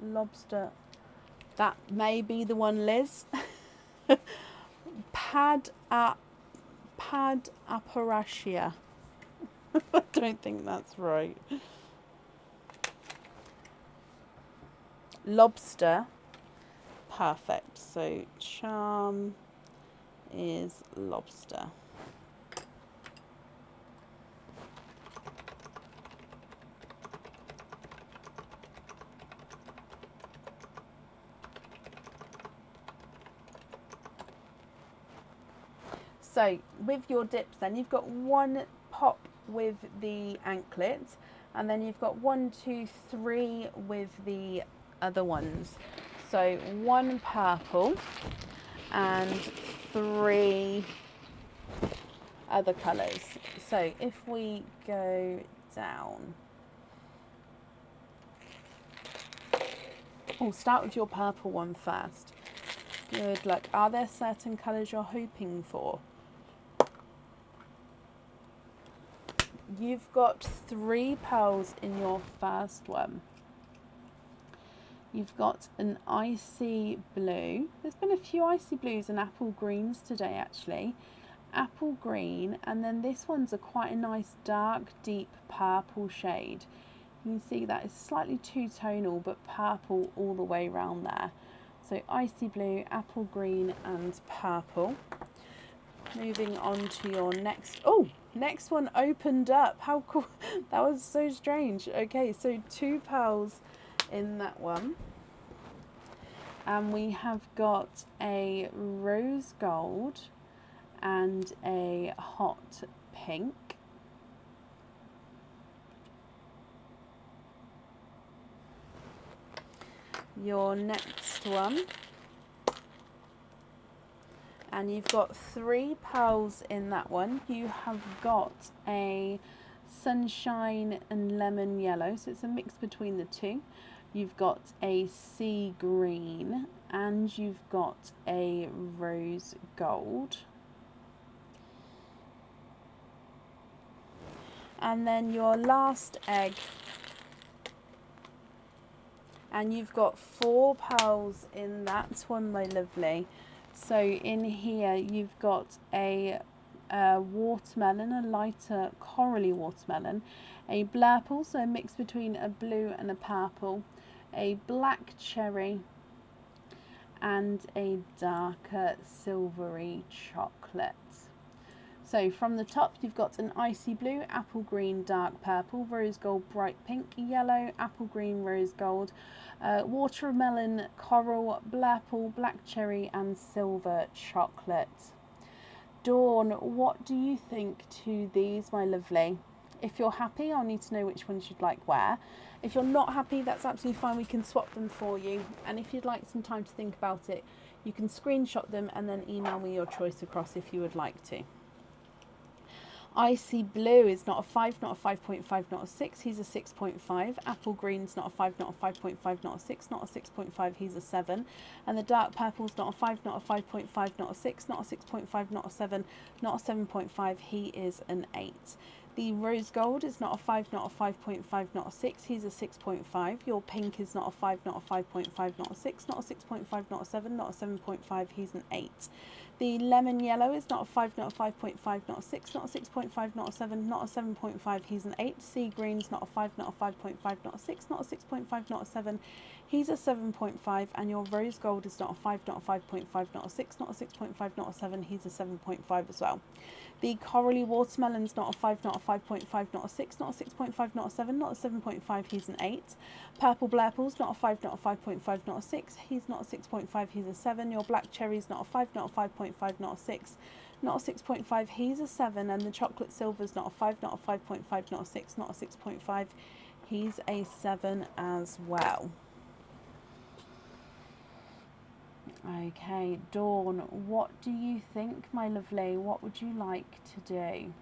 Lobster. That may be the one, Liz. Pad aparatia. I don't think that's right. Lobster. Perfect. So charm is lobster. So with your dips then, you've got 1 pop with the anklet, and then you've got 1, 2, 3 with the other ones. So 1 purple and 3 other colours. So if we go down, we'll start with your purple one first. Good luck. Are there certain colours you're hoping for? You've got 3 pearls in your first one. You've got an icy blue. There's been a few icy blues and apple greens today actually. apple green, and then this one's quite a nice dark, deep purple shade. You can see that it's slightly two-tonal, but purple all the way around there. So icy blue, apple green, and purple. Moving on to your next, next one opened up. How cool. That was so strange. Okay, so 2 pearls in that one. And we have got a rose gold and a hot pink. Your next one, and you've got 3 pearls in that one. You have got a sunshine and lemon yellow, so it's a mix between the two. You've got a sea green and you've got a rose gold. And then your last egg, and you've got 4 pearls in that one, my lovely. So in here you've got a watermelon, a lighter corally watermelon, a blurple, so a mix between a blue and a purple, a black cherry, and a darker silvery chocolate. So from the top you've got an icy blue, apple green, dark purple, rose gold, bright pink, yellow, apple green, rose gold, watermelon, coral, blurple, black cherry, and silver chocolate. Dawn, what do you think to these, my lovely? If you're happy, I'll need to know which ones you'd like where. If you're not happy, that's absolutely fine. We can swap them for you. And if you'd like some time to think about it, you can screenshot them and then email me your choice across if you would like to. Icy blue is not a 5, not a 5.5, not a 6, he's a 6.5. Apple green's not a 5, not a 5.5, not a 6, not a 6.5, he's a 7. And the dark purple's not a 5, not a 5.5, not a 6, not a 6.5, not a 7, not a 7.5, he is an 8. The rose gold is not a 5, not a 5.5, not a 6, he's a 6.5. Your pink is not a 5, not a 5.5, not a 6, not a 6.5, not a 7, not a 7.5, he's an 8. The lemon yellow is not a 5, not a 5.5, not a 6, not a 6.5, not a 7, not a 7.5, he's an 8. Sea green's not a 5, not a 5.5, not a 6, not a 6.5, not a 7, he's a 7.5. And your rose gold is not a 5, not a 5.5, not a 6, not a 6.5, not a 7, he's a 7.5 as well. The corally watermelon's not a 5, not a 5.5, not a 6, not a 6.5, not a 7, not a 7.5, he's an 8. Purple blurple's not a 5, not a 5.5, not a 6, he's not a 6.5, he's a 7. Your black cherry's not a 5, not a 5.5, not a 6, not a 6.5, he's a 7. And the chocolate silver's not a 5, not a 5.5, not a 6, not a 6.5, he's a 7 as well. Okay, Dawn, what do you think, my lovely? What would you like to do?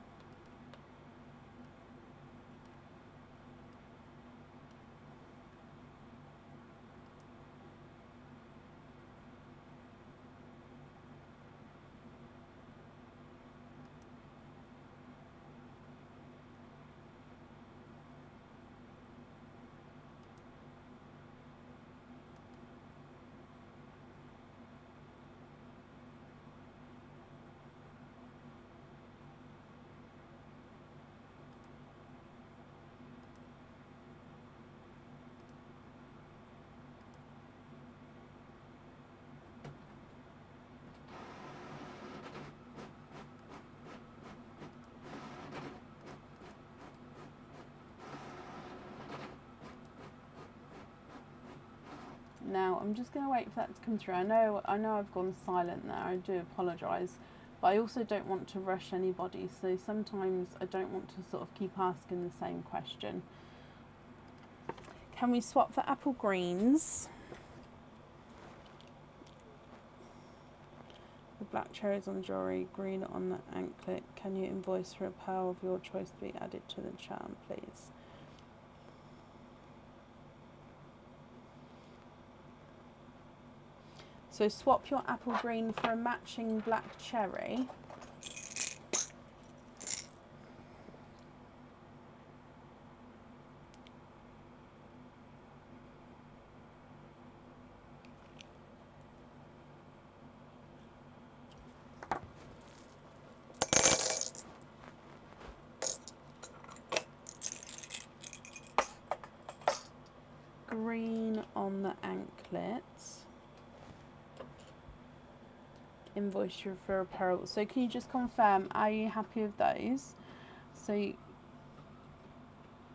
Now, I'm just going to wait for that to come through. I know I've gone silent there. I do apologise. But I also don't want to rush anybody. So sometimes I don't want to sort of keep asking the same question. Can we swap for apple greens? The black cherries on the jewellery, green on the anklet. Can you invoice for a pearl of your choice to be added to the charm, please? So swap your apple green for a matching black cherry. green on the anklet. Invoice you for apparel. So can you just confirm, are you happy with those? So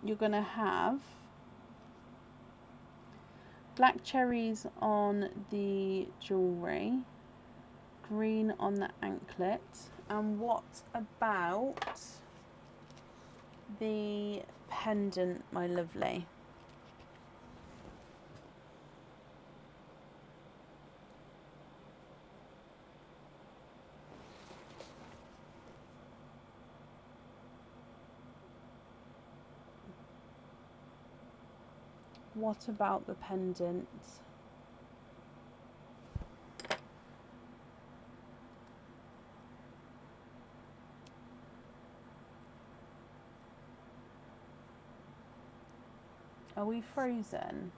you're going to have black cherries on the jewellery, green on the anklet, and what about the pendant, my lovely? What about the pendant? Are we frozen?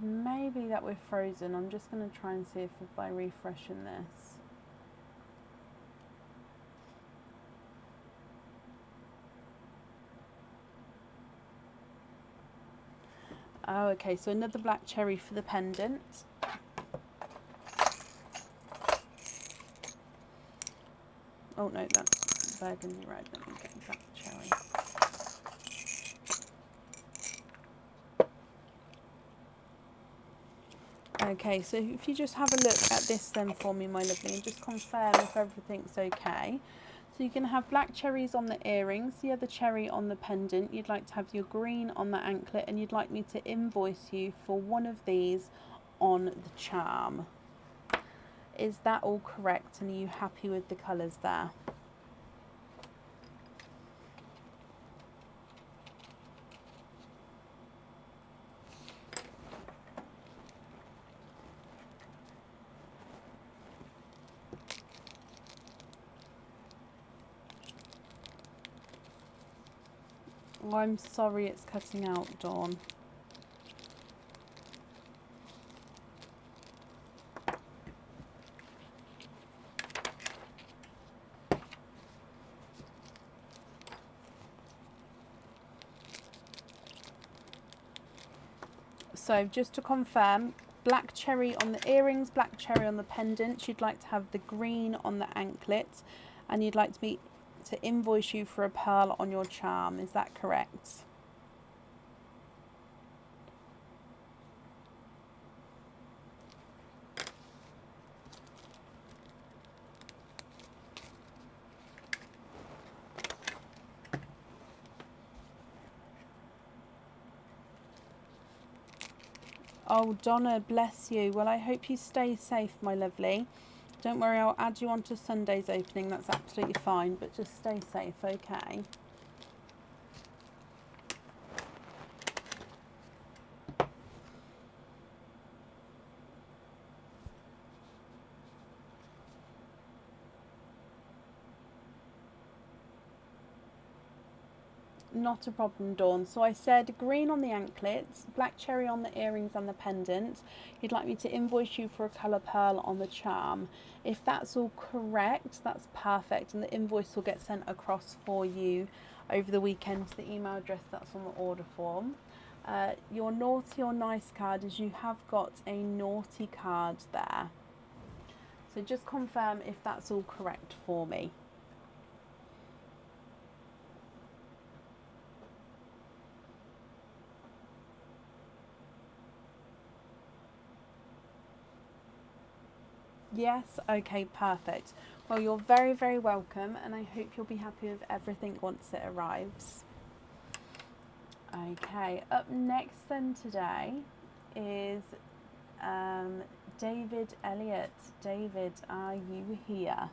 Maybe that we're frozen. I'm just going to try and see if by refreshing this. Oh, okay, so another black cherry for the pendant. Oh no, that's burgundy red. Let me get black cherry. Okay, so if you just have a look at this then for me, my lovely, and just confirm if everything's okay. So you can have black cherries on the earrings, the other cherry on the pendant. You'd like to have your green on the anklet, and you'd like me to invoice you for one of these on the charm. Is that all correct, and are you happy with the colours there? Oh, I'm sorry it's cutting out, Dawn. So just to confirm, black cherry on the earrings, black cherry on the pendant. You'd like to have the green on the anklet, and you'd like to invoice you for a pearl on your charm. Is that correct? Oh, Donna, bless you. Well, I hope you stay safe, my lovely. Don't worry, I'll add you on to Sunday's opening. That's absolutely fine, but just stay safe, okay? Not a problem, Dawn. So I said green on the anklets, black cherry on the earrings and the pendant. You'd like me to invoice you for a colour pearl on the charm. If that's all correct, that's perfect, and the invoice will get sent across for you over the weekend to the email address that's on the order form. Your naughty or nice card is you have got a naughty card there. So just confirm if that's all correct for me. Yes, okay, perfect. Well, you're very, very welcome, and I hope you'll be happy with everything once it arrives. Okay, up next then today is David Elliott. David, are you here?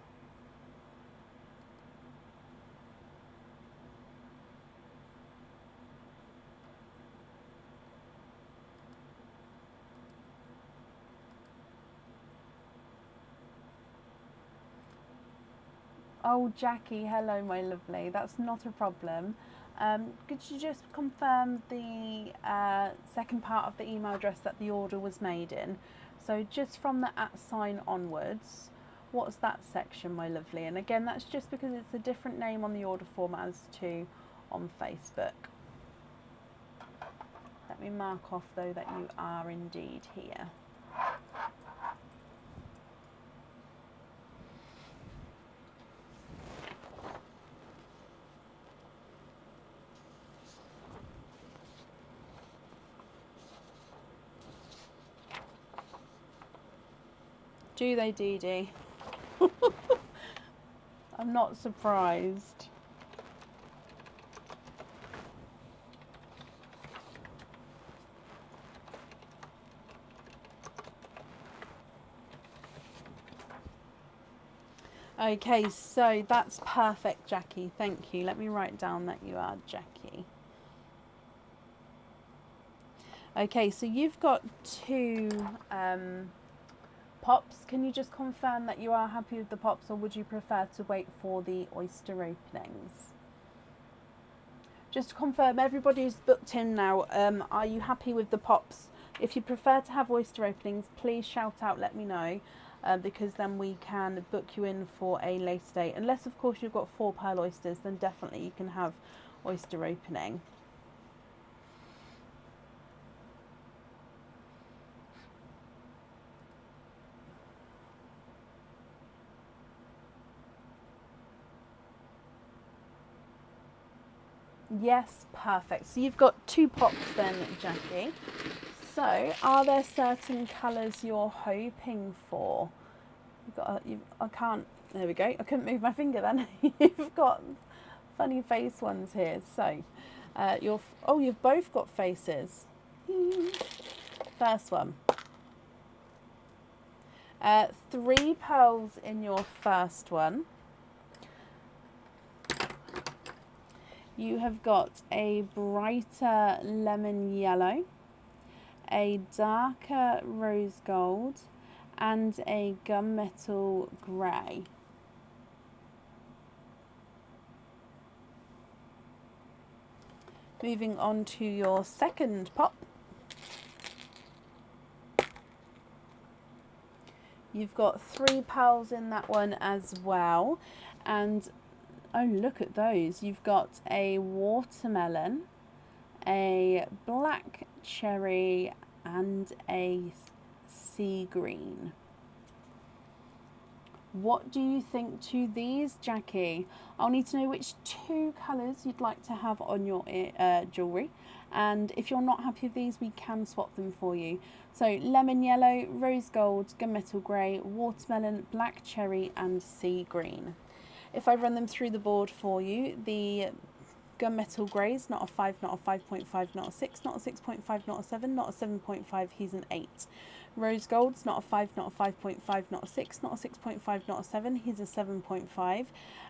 Oh, Jackie, hello, my lovely. That's not a problem. Could you just confirm the second part of the email address that the order was made in? So just from the @ sign onwards, what's that section, my lovely? And again, that's just because it's a different name on the order form as to on Facebook. Let me mark off though that you are indeed here. Do they, Dee Dee? I'm not surprised. Okay, so that's perfect, Jackie. Thank you. Let me write down that you are Jackie. Okay, so you've got 2 pops. Can you just confirm that you are happy with the pops, or would you prefer to wait for the oyster openings? Just to confirm, everybody's booked in now. Are you happy with the pops? If you prefer to have oyster openings, please shout out, let me know, because then we can book you in for a later date. Unless, of course, you've got 4 pearl oysters, then definitely you can have oyster opening. Yes, perfect. So you've got 2 pops then, Jackie. So, are there certain colours you're hoping for? I can't. There we go. I couldn't move my finger then. You've got funny face ones here. So, you've both got faces. First one. 3 pearls in your first one. You have got a brighter lemon yellow, a darker rose gold, and a gunmetal grey. Moving on to your second pop. You've got 3 pearls in that one as well, and oh, look at those. You've got a watermelon, a black cherry, and a sea green. What do you think to these, Jackie? I'll need to know which 2 colours you'd like to have on your jewellery. And if you're not happy with these, we can swap them for you. So lemon yellow, rose gold, gunmetal grey, watermelon, black cherry, and sea green. If I run them through the board for you, the gunmetal grey is not a 5, not a 5.5, not a 6, not a 6.5, not a 7, not a 7.5, he's an 8. Rose gold's not a 5, not a 5.5, not a 6, not a 6.5, not a 7, he's a 7.5.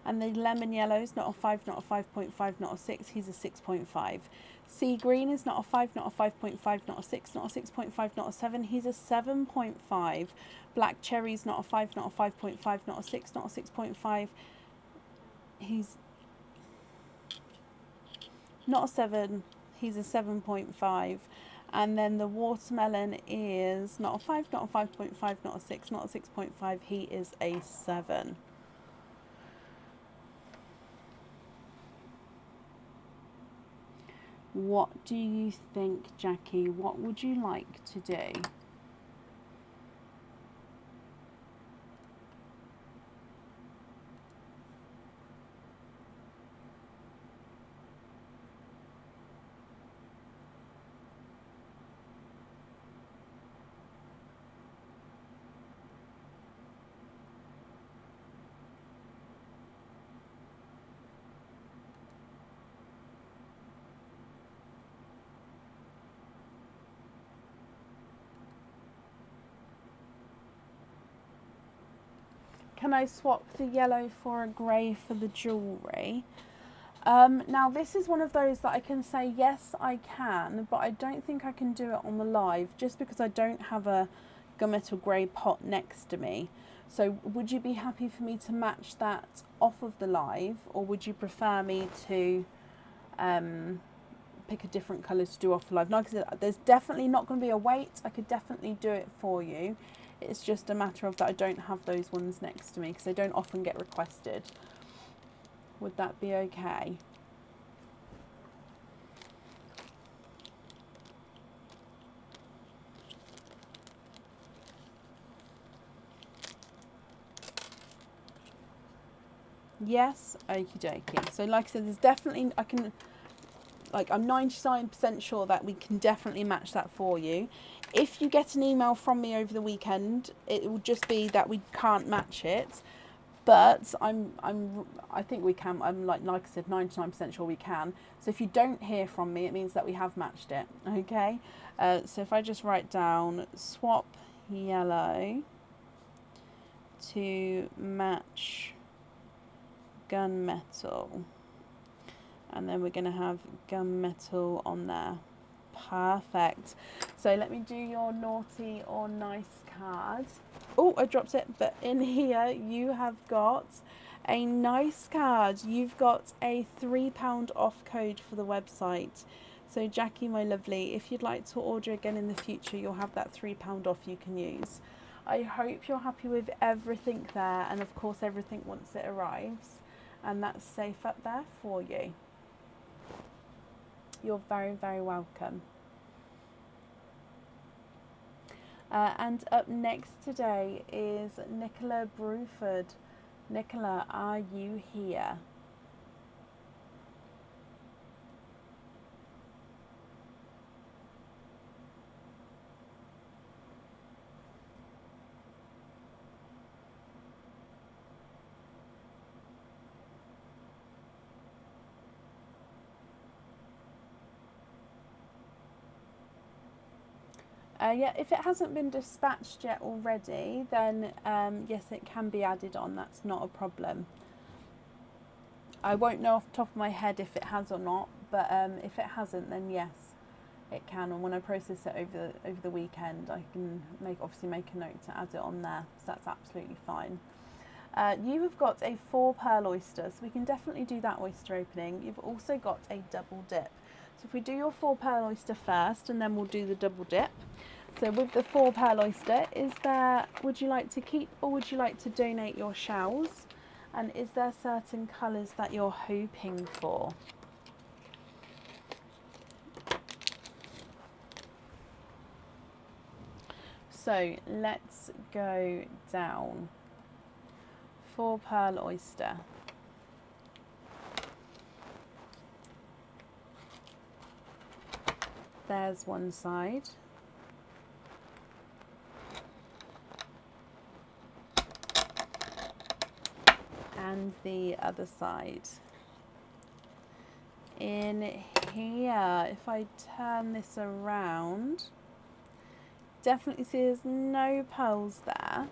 And the lemon yellow's not a 5, not a 5.5, not a 6, he's a 6.5. Sea green is not a 5, not a 5.5, not a 6, not a 6.5, not a 7, he's a 7.5. Black cherry's not a 5, not a 5.5, not a 6, not a 6.5, he's not a 7, he's a 7.5. And then the watermelon is not a 5, not a 5.5, not a 6, not a 6.5, he is a 7. What do you think, Jackie? What would you like to do? Can I swap the yellow for a grey for the jewellery? Now this is one of those that I can say yes I can, but I don't think I can do it on the live just because I don't have a gunmetal grey pot next to me. So would you be happy for me to match that off of the live, or would you prefer me to pick a different colour to do off live. Like I said, there's definitely not going to be a wait. I could definitely do it for you. It's just a matter of that I don't have those ones next to me because they don't often get requested. Would that be okay? Yes, okie dokie. So like I said, there's definitely, I'm 99% sure that we can definitely match that for you. If you get an email from me over the weekend, it will just be that we can't match it. But I think we can. I'm like I said, 99% sure we can. So if you don't hear from me, it means that we have matched it. Okay. So if I just write down swap yellow to match gunmetal, and then we're going to have gunmetal on there. Perfect. So let me do your naughty or nice card. Oh, I dropped it. But in here you have got a nice card. You've got a £3 off code for the website. So Jackie, my lovely, if you'd like to order again in the future, you'll have that £3 off you can use. I hope you're happy with everything there, and of course everything once it arrives, and that's safe up there for you. You're very, very welcome. And up next today is Nicola Bruford. Nicola, are you here? Yeah, if it hasn't been dispatched yet already, then yes, it can be added on. That's not a problem. I won't know off the top of my head if it has or not, but if it hasn't, then yes, it can. And when I process it over the weekend, I can obviously make a note to add it on there. So that's absolutely fine. You have got a 4 pearl oyster, so we can definitely do that oyster opening. You've also got a double dip. So if we do your 4 pearl oyster first, and then we'll do the double dip. So with the 4 pearl oyster, would you like to keep or would you like to donate your shells? And is there certain colours that you're hoping for? So let's go down. 4 pearl oyster. There's one side. And the other side. In here, if I turn this around, definitely see there's no pearls there.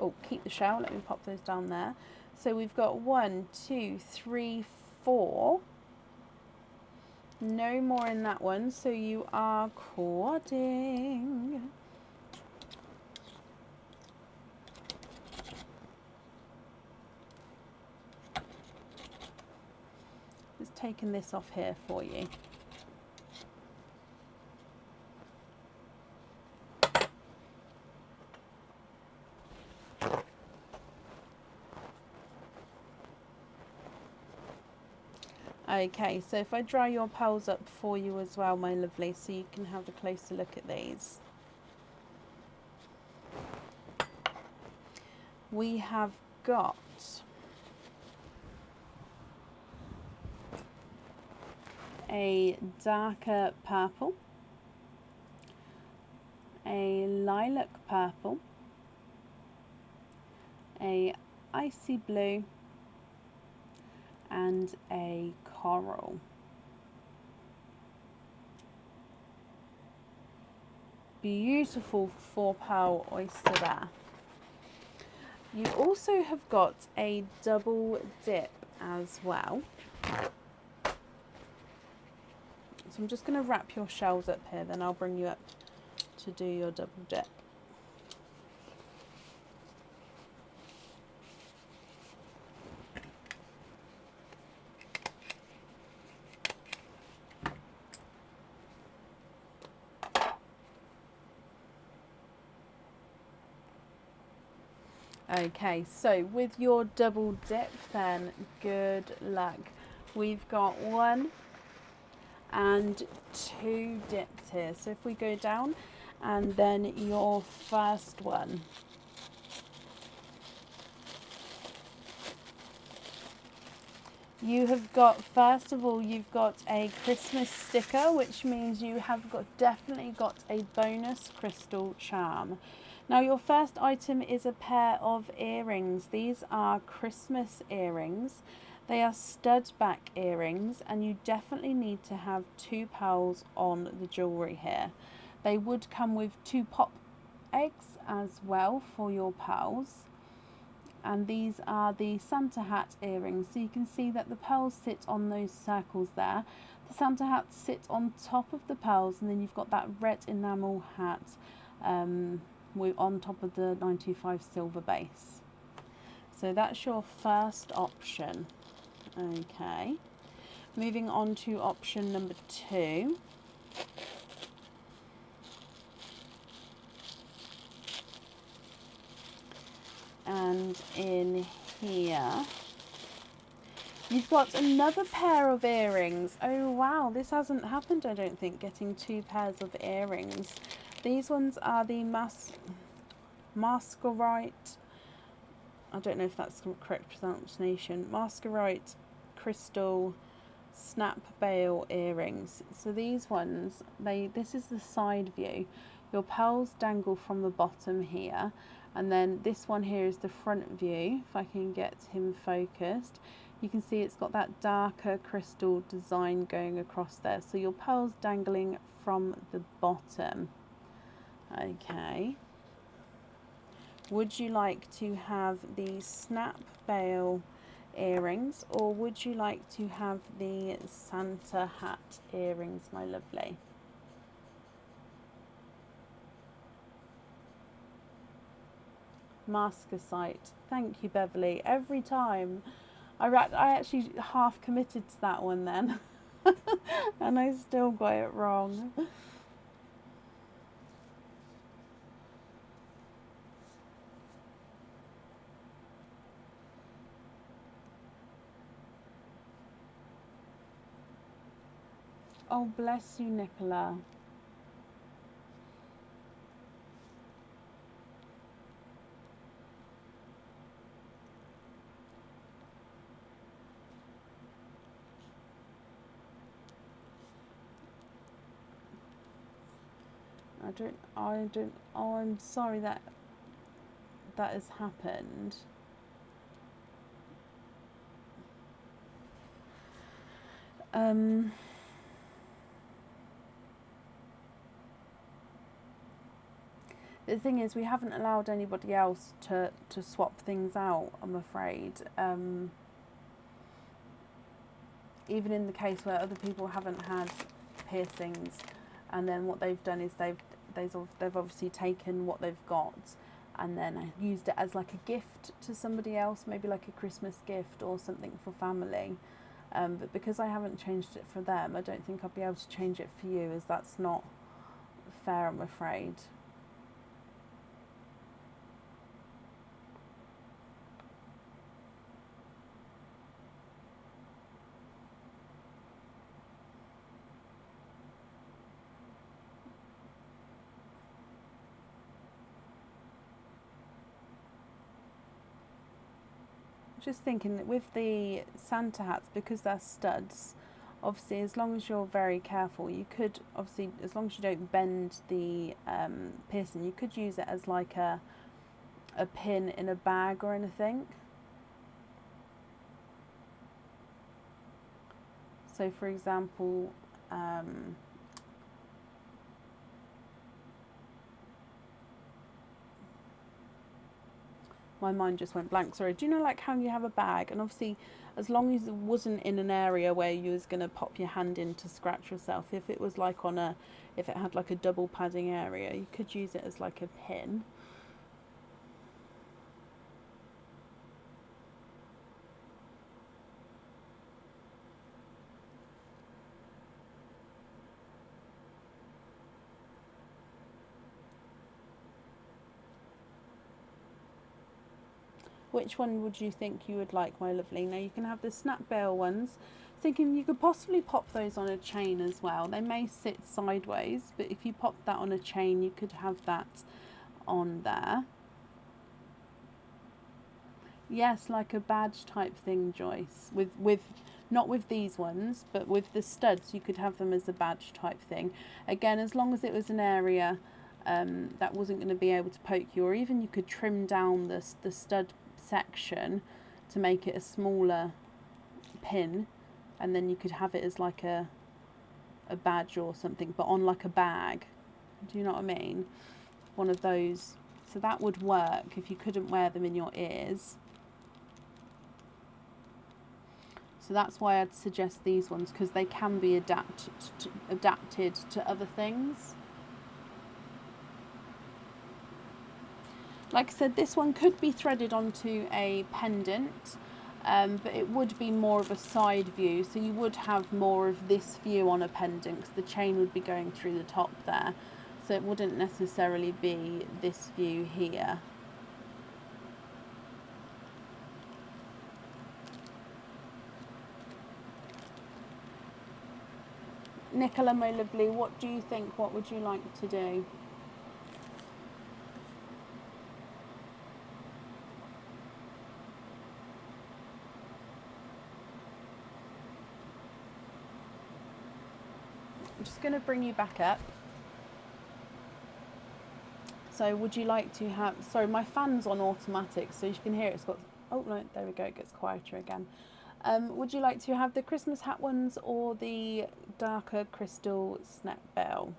Oh, keep the shell, let me pop those down there. So we've got 1, 2, 3, 4. No more in that one, so you are quadding. Just taking this off here for you. Okay, so if I dry your pearls up for you as well, my lovely, so you can have a closer look at these. We have got a darker purple, a lilac purple, a icy blue, and a coral. Beautiful 4 pearl oyster there. You also have got a double dip as well. So I'm just going to wrap your shells up here, then I'll bring you up to do your double dip. Okay, so with your double dip then, good luck. We've got 1 and 2 dips here. So if we go down and then your first one. You have got, first of all, you've got a Christmas sticker, which means you have definitely got a bonus crystal charm. Now your first item is a pair of earrings. These are Christmas earrings. They are stud back earrings, and you definitely need to have 2 pearls on the jewellery here. They would come with 2 pop eggs as well for your pearls. And these are the Santa hat earrings. So you can see that the pearls sit on those circles there. The Santa hat sits on top of the pearls, and then you've got that red enamel hat on top of the 925 silver base. So that's your first option. Okay. Moving on to option number 2. And in here you've got another pair of earrings. Oh wow, this hasn't happened, I don't think, getting 2 pairs of earrings. These ones are the Masquerite, I don't know if that's the correct pronunciation, Masquerite crystal snap bail earrings. So these ones, this is the side view. Your pearls dangle from the bottom here, and then this one here is the front view. If I can get him focused, you can see it's got that darker crystal design going across there. So your pearls dangling from the bottom. Okay. Would you like to have the snap bail earrings, or would you like to have the Santa hat earrings, my lovely? Mascasite. Thank you, Beverly. Every time I actually half committed to that one then and I still got it wrong. Oh, bless you, Nicola. Oh, I'm sorry that has happened. The thing is, we haven't allowed anybody else to swap things out, I'm afraid. Even in the case where other people haven't had piercings, and then what they've done is they've obviously taken what they've got and then used it as like a gift to somebody else, maybe like a Christmas gift or something for family. But because I haven't changed it for them, I don't think I'll be able to change it for you, as that's not fair, I'm afraid. Just thinking that with the Santa hats, because they're studs, obviously as long as you're very careful, you could obviously, as long as you don't bend the piercing, you could use it as like a pin in a bag or anything. So for example, my mind just went blank, sorry. Do you know like how you have a bag, and obviously as long as it wasn't in an area where you was going to pop your hand in to scratch yourself, if it was like if it had like a double padding area, you could use it as like a pin. Which one would you think you would like, my lovely? Now you can have the snap bail ones. Thinking you could possibly pop those on a chain as well. They may sit sideways, but if you pop that on a chain, you could have that on there. Yes, like a badge type thing, Joyce. With not with these ones, but with the studs, you could have them as a badge type thing. Again, as long as it was an area that wasn't going to be able to poke you, or even you could trim down the stud section to make it a smaller pin, and then you could have it as like a badge or something, but on like a bag. Do you know what I mean? One of those. So that would work if you couldn't wear them in your ears. So that's why I'd suggest these ones, because they can be adapted to other things. Like I said, this one could be threaded onto a pendant, but it would be more of a side view. So you would have more of this view on a pendant, because the chain would be going through the top there. So it wouldn't necessarily be this view here. Nicola, my lovely, what do you think? What would you like to do? I'm just going to bring you back up. So would you like to have, sorry, my fan's on automatic, so you can hear it's got, oh no, there we go, it gets quieter again. Would you like to have the Christmas hat ones or the darker crystal snap bell?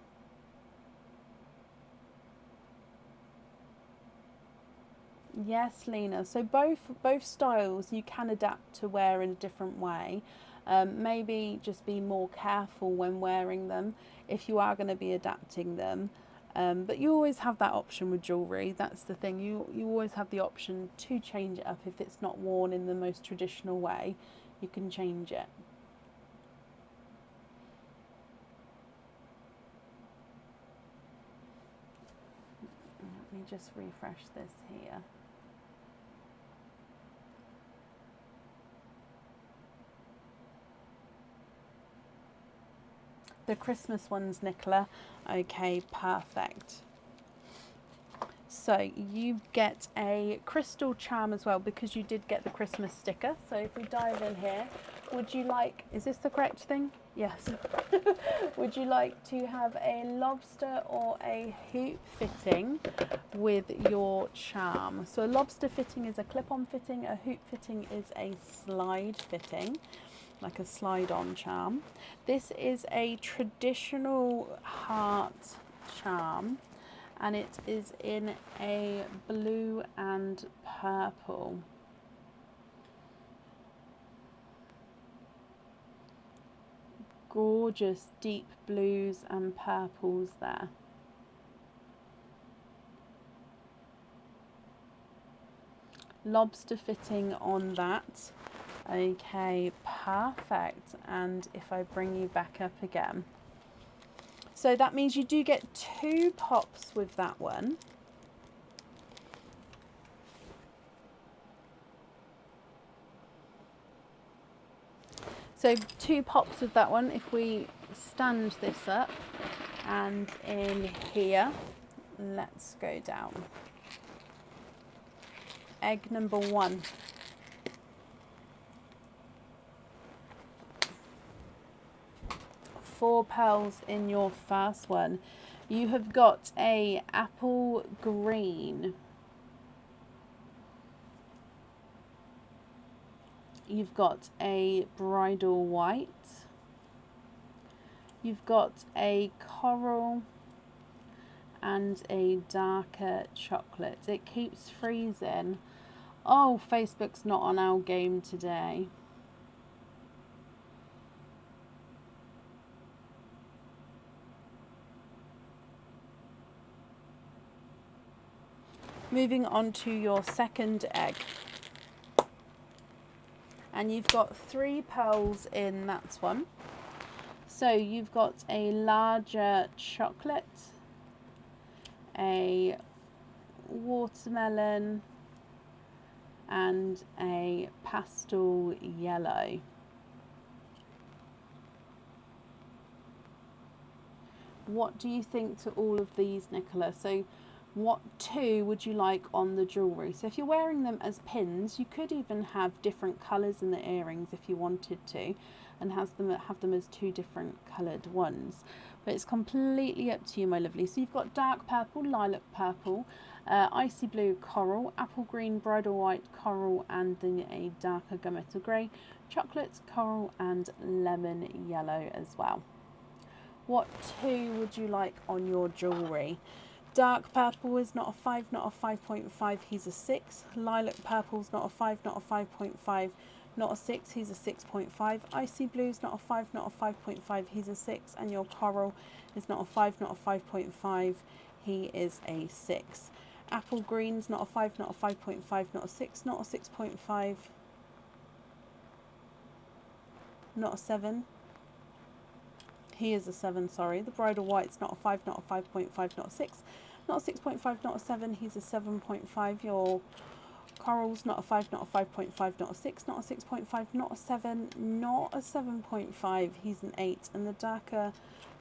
Yes, Lena. So both styles you can adapt to wear in a different way. Maybe just be more careful when wearing them if you are going to be adapting them. But you always have that option with jewellery. That's the thing. You always have the option to change it up if it's not worn in the most traditional way. You can change it. Let me just refresh this here. The Christmas ones, Nicola. Okay, perfect. So you get a crystal charm as well, because you did get the Christmas sticker. So if we dive in here, would you like, is this the correct thing? Yes. Would you like to have a lobster or a hoop fitting with your charm? So a lobster fitting is a clip-on fitting, a hoop fitting is a slide fitting, like a slide-on charm. This is a traditional heart charm, and it is in a blue and purple. Gorgeous deep blues and purples there. Lobster fitting on that. Okay, perfect. And if I bring you back up again. So that means you do get 2 pops with that one. So 2 pops with that one. If we stand this up, and in here, let's go down. Egg number 1. Four pearls in your first one. You have got a apple green. You've got a bridal white. You've got a coral and a darker chocolate. It keeps freezing. Oh, Facebook's not on our game today. Moving on to your second egg. And you've got 3 pearls in that one. So you've got a larger chocolate, a watermelon, and a pastel yellow. What do you think to all of these, Nicola? So what two would you like on the jewellery? So if you're wearing them as pins, you could even have different colours in the earrings if you wanted to, and have them as two different coloured ones. But it's completely up to you, my lovely. So you've got dark purple, lilac purple, icy blue coral, apple green, bridal white coral, and then a darker gunmetal grey, chocolate coral, and lemon yellow as well. What two would you like on your jewellery? Dark purple is not a 5, not a 5.5, he's a 6. Lilac purple's not a 5, not a 5.5, not a 6, he's a 6.5. Icy blue's not a 5, not a 5.5, he's a 6. And your coral is not a 5, not a 5.5, he is a 6. Apple green's not a 5, not a 5.5, not a 6, not a 6.5, not a 7. He is a 7, sorry. The bridal white's not a 5, not a 5.5, not a 6, not a 6.5, not a 7, he's a 7.5. Your coral's not a 5, not a 5.5, not a 6, not a 6.5, not a 7, not a 7.5, he's an 8. And the darker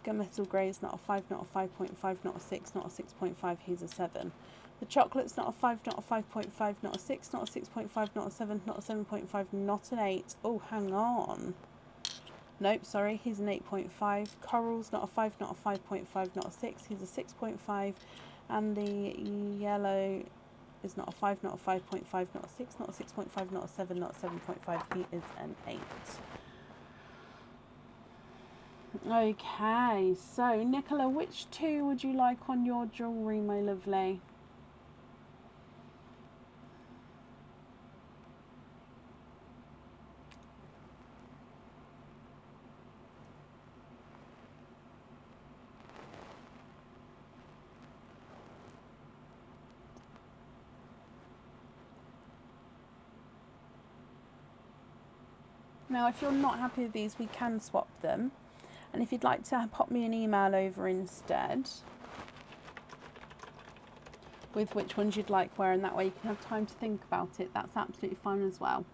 gunmetal grey is not a 5, not a 5.5, not a 6, not a 6.5, he's a 7. The chocolate's not a 5, not a 5.5, not a 6, not a 6.5, not a 7, not a 7.5, not an 8. Oh, hang on. Nope, sorry, he's an 8.5. Coral's not a 5, not a 5.5, not a 6, he's a 6.5. And the yellow is not a 5, not a 5.5, not a 6, not a 6.5, not a 7, not a 7.5, he is an 8. Okay, so Nicola, which two would you like on your jewellery, my lovely? Now, if you're not happy with these, we can swap them. And if you'd like to pop me an email over instead with which ones you'd like wearing, that way you can have time to think about it, that's absolutely fine as well.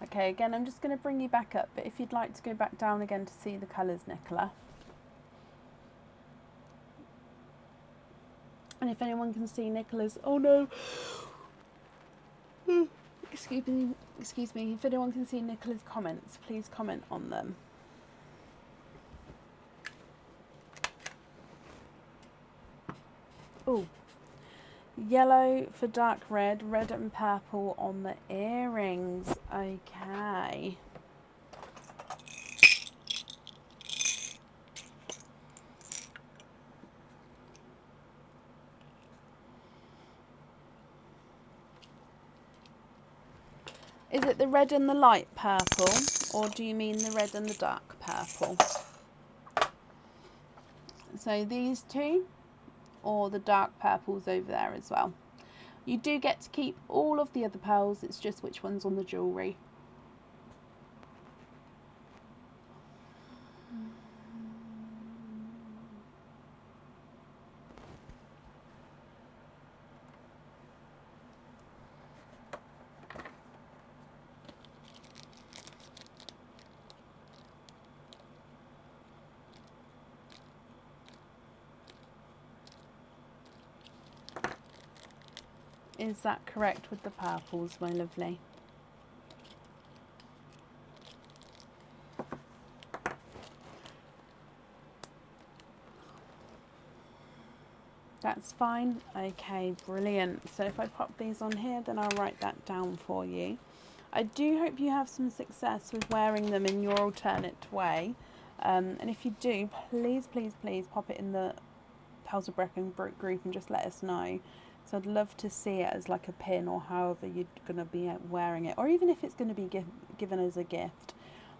Okay, again, I'm just going to bring you back up, but if you'd like to go back down again to see the colours, Nicola. And if anyone can see Nicola's, oh no, excuse me, if anyone can see Nicola's comments, please comment on them. Oh, yellow for dark red, red and purple on the earrings. Okay. Is it the red and the light purple, or do you mean the red and the dark purple? So these two, or the dark purples over there as well. You do get to keep all of the other pearls, it's just which one's on the jewellery. Is that correct with the purples, my lovely? That's fine. Okay, brilliant. So if I pop these on here, then I'll write that down for you. I do hope you have some success with wearing them in your alternate way. And if you do, please, please, please pop it in the Pals of Brecon group and just let us know. So I'd love to see it as like a pin, or however you're going to be wearing it. Or even if it's going to be given as a gift.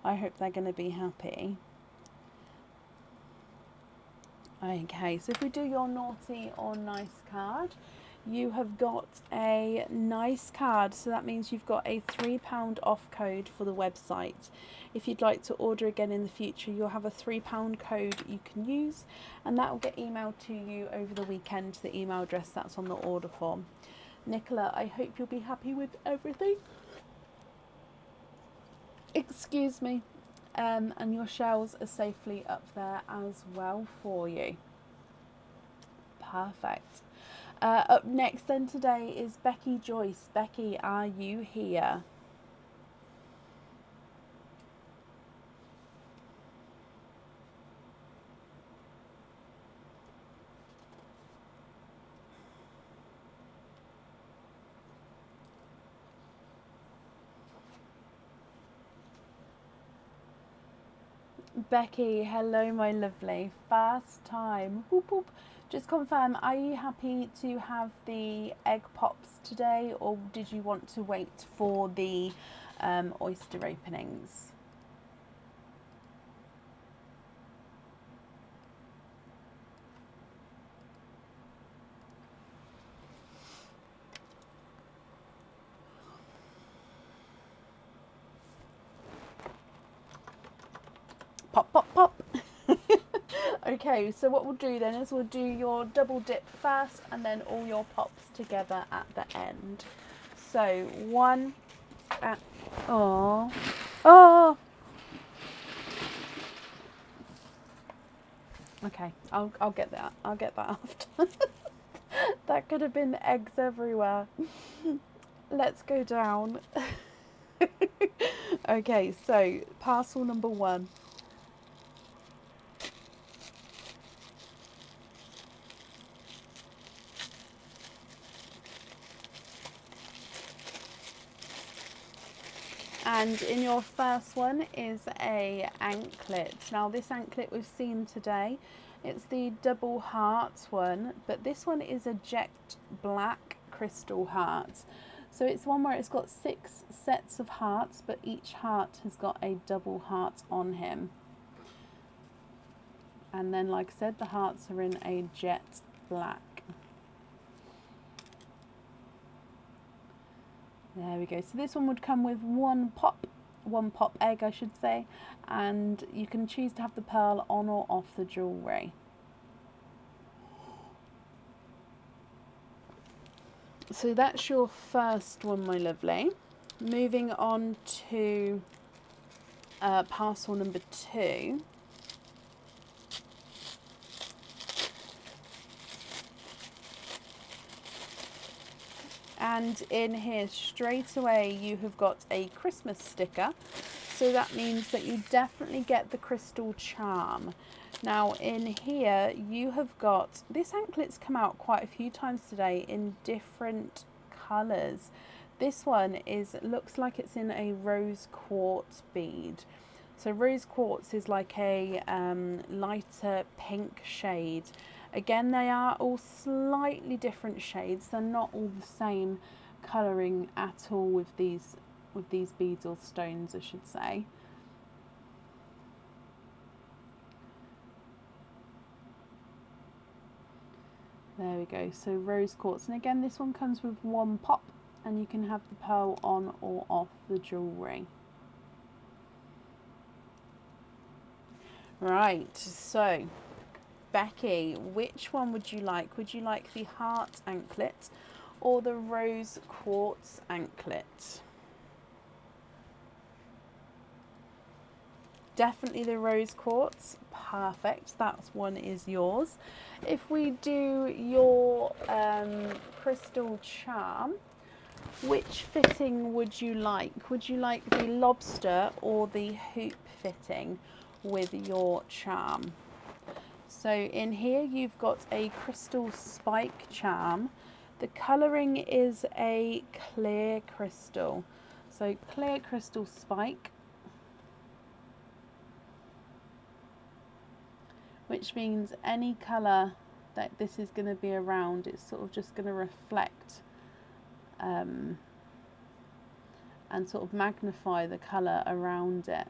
I hope they're going to be happy. Okay, so if we do your naughty or nice card, you have got a nice card, so that means you've got a £3 off code for the website. If you'd like to order again in the future, you'll have a £3 code you can use, and that will get emailed to you over the weekend to the email address that's on the order form. Nicola, I hope you'll be happy with everything. Excuse me. And your shells are safely up there as well for you. Perfect. Up next then today is Becky Joyce. Becky, are you here? Becky, hello my lovely. First time. Boop, boop. Just confirm, are you happy to have the egg pops today, or did you want to wait for the oyster openings? Pop, pop, pop. Okay, so what we'll do then is we'll do your double dip first and then all your pops together at the end. So one at, oh, okay, I'll get that. I'll get that after. That could have been eggs everywhere. Let's go down. Okay, so parcel number 1. And in your first one is a anklet. Now this anklet we've seen today, it's the double heart one, but this one is a jet black crystal heart. So it's one where it's got 6 sets of hearts, but each heart has got a double heart on him. And then, like I said, the hearts are in a jet black. There we go. So this one would come with one pop egg, I should say, and you can choose to have the pearl on or off the jewellery. So that's your first one, my lovely. Moving on to parcel number 2. And in here straight away you have got a Christmas sticker, so that means that you definitely get the crystal charm. Now in here you have got, this anklet's come out quite a few times today in different colours. This one looks like it's in a rose quartz bead. So rose quartz is like a lighter pink shade. Again, they are all slightly different shades. They're not all the same colouring at all with these beads or stones, I should say. There we go. So rose quartz, and again, this one comes with one pop, and you can have the pearl on or off the jewellery. Right. So, Becky, which one would you like? Would you like the heart anklet or the rose quartz anklet? Definitely the rose quartz. Perfect. That one is yours. If we do your crystal charm, which fitting would you like? Would you like the lobster or the hoop fitting with your charm? So in here you've got a crystal spike charm. The colouring is a clear crystal. So clear crystal spike, which means any colour that this is going to be around, it's sort of just going to reflect and sort of magnify the colour around it.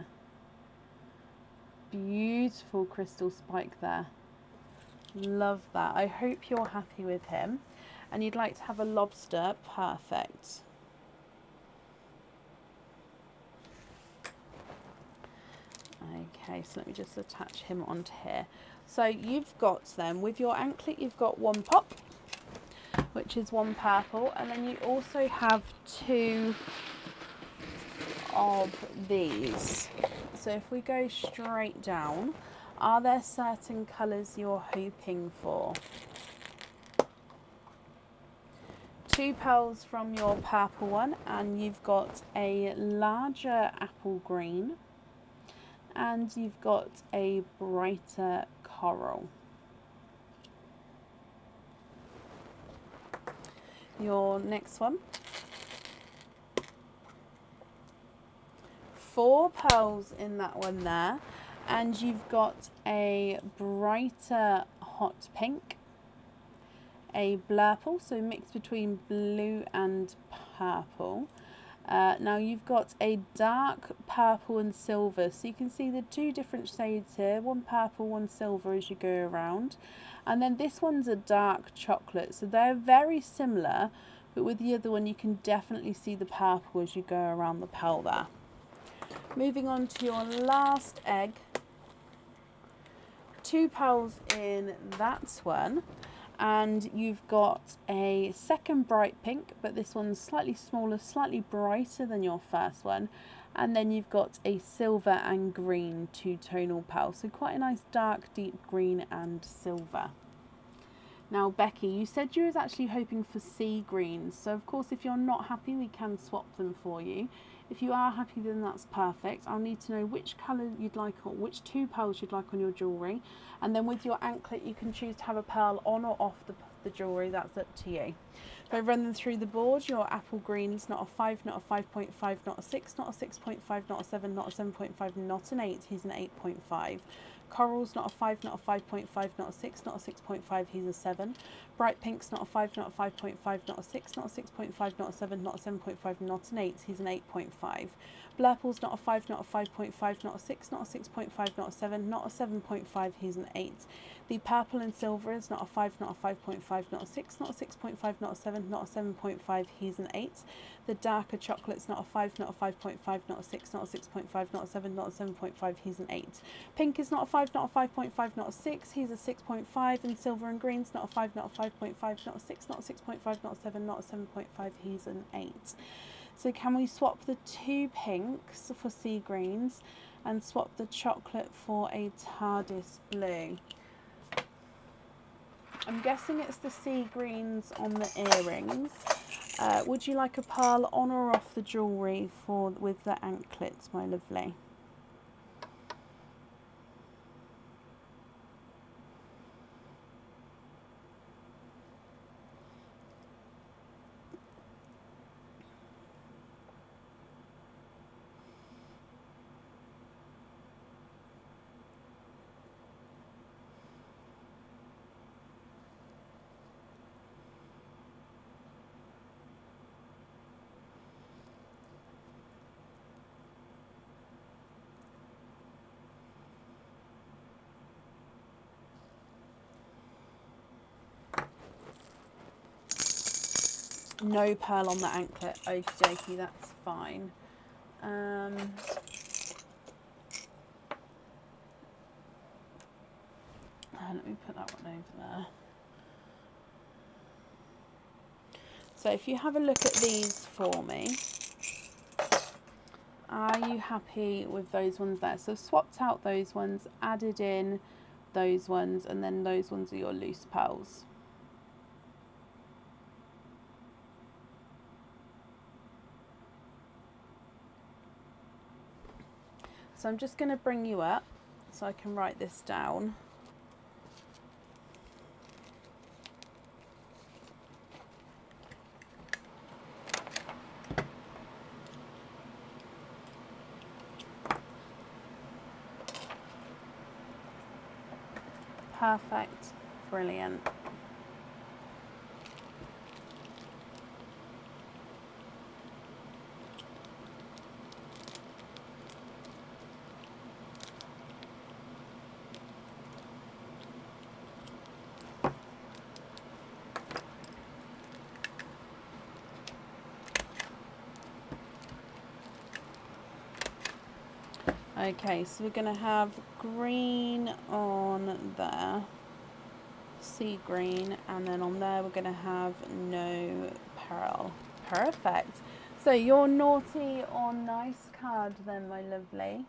Beautiful crystal spike there. Love that. I hope you're happy with him. And you'd like to have a lobster. Perfect. Okay, so let me just attach him onto here. So you've got them with your anklet, you've got one pop, which is one purple, and then you also have two of these. So if we go straight down, are there certain colours you're hoping for? Two pearls from your purple one, and you've got a larger apple green, and you've got a brighter coral. Your next one, 4 pearls in that one there, and you've got a brighter hot pink, a blurple, so mixed between blue and purple. Now you've got a dark purple and silver, so you can see the two different shades here, one purple, one silver as you go around. And then this one's a dark chocolate, so they're very similar, but with the other one you can definitely see the purple as you go around the pearl there. Moving on to your last egg, 2 pearls in that one, and you've got a second bright pink, but this one's slightly smaller, slightly brighter than your first one, and then you've got a silver and green two-tonal pearl, so quite a nice dark deep green and silver. Now Becky, you said you was actually hoping for sea greens, so of course if you're not happy we can swap them for you. If you are happy, then that's perfect. I'll need to know which colour you'd like, or which 2 pearls you'd like on your jewellery. And then with your anklet, you can choose to have a pearl on or off the jewellery. That's up to you. If I run them through the board, your apple green's not a 5, not a 5.5, not a 6, not a 6.5, not a 7, not a 7.5, not an 8. He's an 8.5. Coral's not a 5, not a 5.5, not a 6, not a 6.5, he's a 7. Bright pink's not a 5, not a 5.5, not a 6, not a 6.5, not a 7, not a 7.5, not an 8, he's an 8.5. Blurple's not a 5, not a 5.5, not a 6, not a 6.5, not a 7, not a 7.5, he's an 8. The purple and silver is not a 5, not a 5.5, not a 6, not a 6.5, not a 7, not a 7.5, he's an 8. The darker chocolate's not a 5, not a 5.5, not a 6, not a 6.5, not a 7, not a 7.5, he's an 8. Pink is not a 5, not a 5.5, not a 6, he's a 6.5. And silver and green's not a 5, not a 5.5, not a 6, not a 6.5, not a 7, not a 7.5, he's an 8. So can we swap the 2 pinks for sea greens and swap the chocolate for a TARDIS blue? I'm guessing it's the sea greens on the earrings. Would you like a pearl on or off the jewellery with the anklets, my lovely? No pearl on the anklet. Okie dokie, that's fine. Let me put that one over there. So if you have a look at these for me, are you happy with those ones there? So swapped out those ones, added in those ones, and then those ones are your loose pearls. So I'm just going to bring you up so I can write this down. Perfect. Brilliant. Okay, so we're going to have green on there, sea green, and then on there we're going to have no pearl. Perfect. So your naughty or nice card then, my lovely.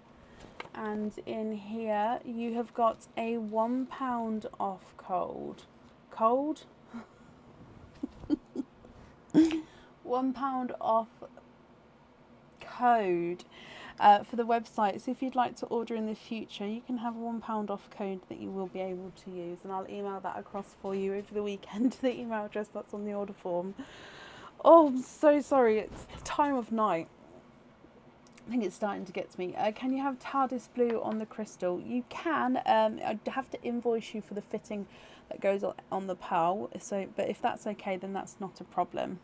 And in here you have got a £1 off code. Code? £1 off code. For the website. So if you'd like to order in the future, you can have a £1 off code that you will be able to use, and I'll email that across for you over the weekend to the email address that's on the order form. Oh, I'm so sorry, it's the time of night. I think it's starting to get to me. Can you have TARDIS blue on the crystal? You can. I'd have to invoice you for the fitting that goes on the pearl. So, but if that's okay, then that's not a problem.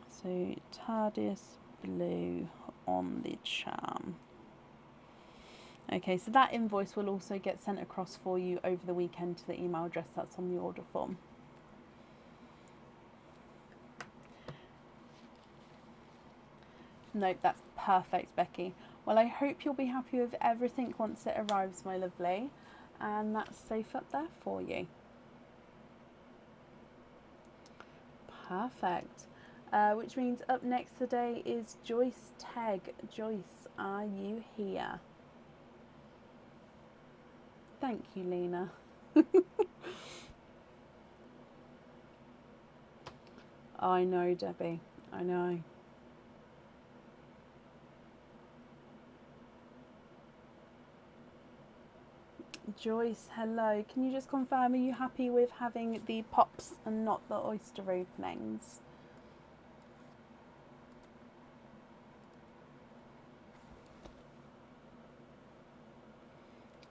So TARDIS blue on the charm. Okay, so that invoice will also get sent across for you over the weekend to the email address that's on the order form. Nope, that's perfect, Becky. Well, I hope you'll be happy with everything once it arrives, my lovely, and that's safe up there for you. Perfect. Which means up next today is Joyce Tegg. Joyce, are you here? Thank you, Lena. I know, Debbie. I know. Joyce, hello. Can you just confirm, are you happy with having the pops and not the oyster openings?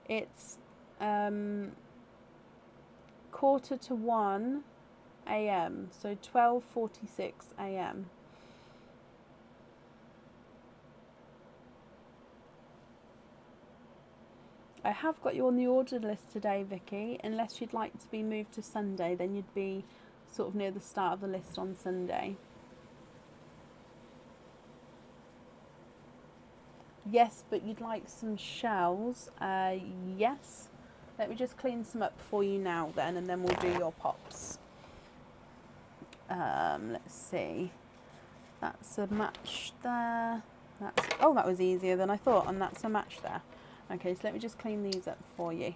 It's 1:45 a.m, so 12:46 a.m. I have got you on the order list today, Vicky. Unless you'd like to be moved to Sunday, then you'd be sort of near the start of the list on Sunday. Yes, but you'd like some shells. Yes. Let me just clean some up for you now then, and then we'll do your pops. Let's see. That's a match there. Oh, that was easier than I thought, and that's a match there. Okay, so let me just clean these up for you.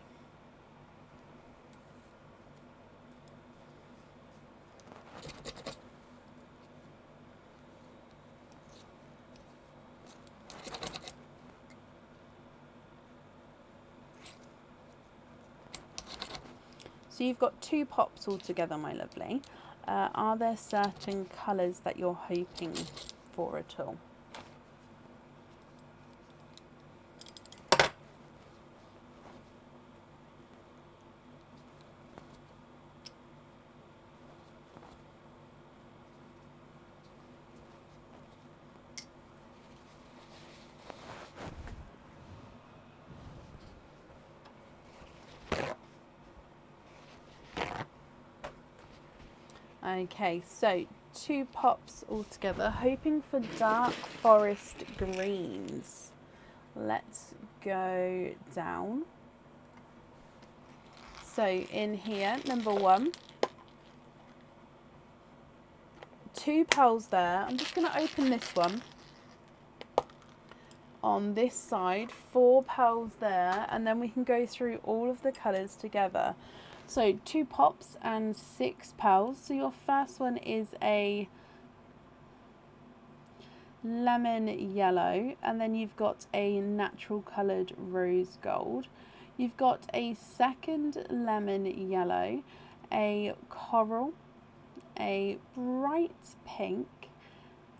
So you've got 2 pops altogether, my lovely. Are there certain colours that you're hoping for at all? Okay, so 2 pops altogether, hoping for dark forest greens. Let's go down. So in here, number 1, 2 pearls there. I'm just going to open this one. On this side, 4 pearls there, and then we can go through all of the colours together. So 2 pops and 6 pearls. So your first one is a lemon yellow, and then you've got a natural coloured rose gold. You've got a second lemon yellow, a coral, a bright pink,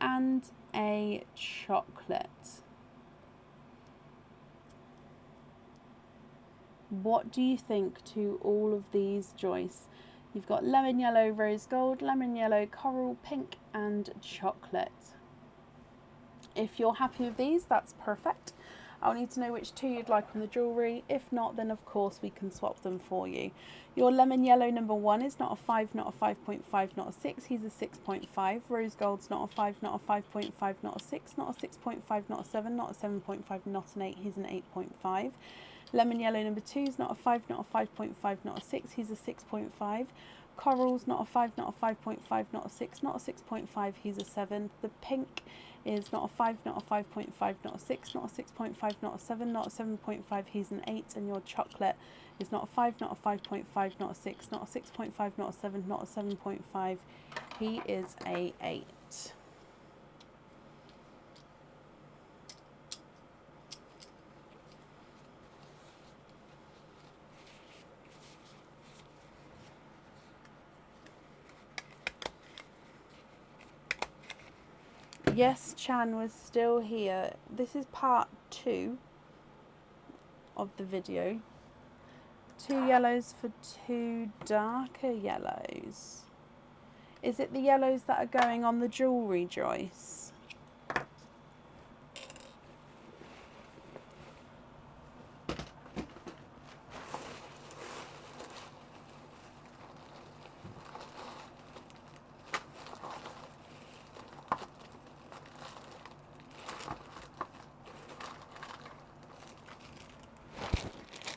and a chocolate. What do you think to all of these, Joyce? You've got lemon yellow, rose gold, lemon yellow, coral, pink and chocolate. If you're happy with these, that's perfect. I'll need to know which two you'd like on the jewellery. If not, then of course we can swap them for you. Your lemon yellow number 1 is not a 5, not a 5.5, not a 6. He's a 6.5. Rose gold's not a 5, not a 5.5, not a 6, not a 6.5, not a 7, not a 7.5, not an 8. He's an 8.5. Lemon yellow number 2 is not a 5, not a 5.5, not a 6. He's a 6.5. Coral's not a 5, not a 5.5, not a 6, not a 6.5. He's a 7. The pink is not a 5, not a 5.5, not a 6, not a 6.5, not a 7, not a 7.5. He's an 8. And your chocolate is not a 5, not a 5.5, not a 6, not a 6.5, not a 7, not a 7.5. He is a 8. Yes, Chan was still here. This is part 2 of the video. 2 yellows for 2 darker yellows. Is it the yellows that are going on the jewellery, Joyce?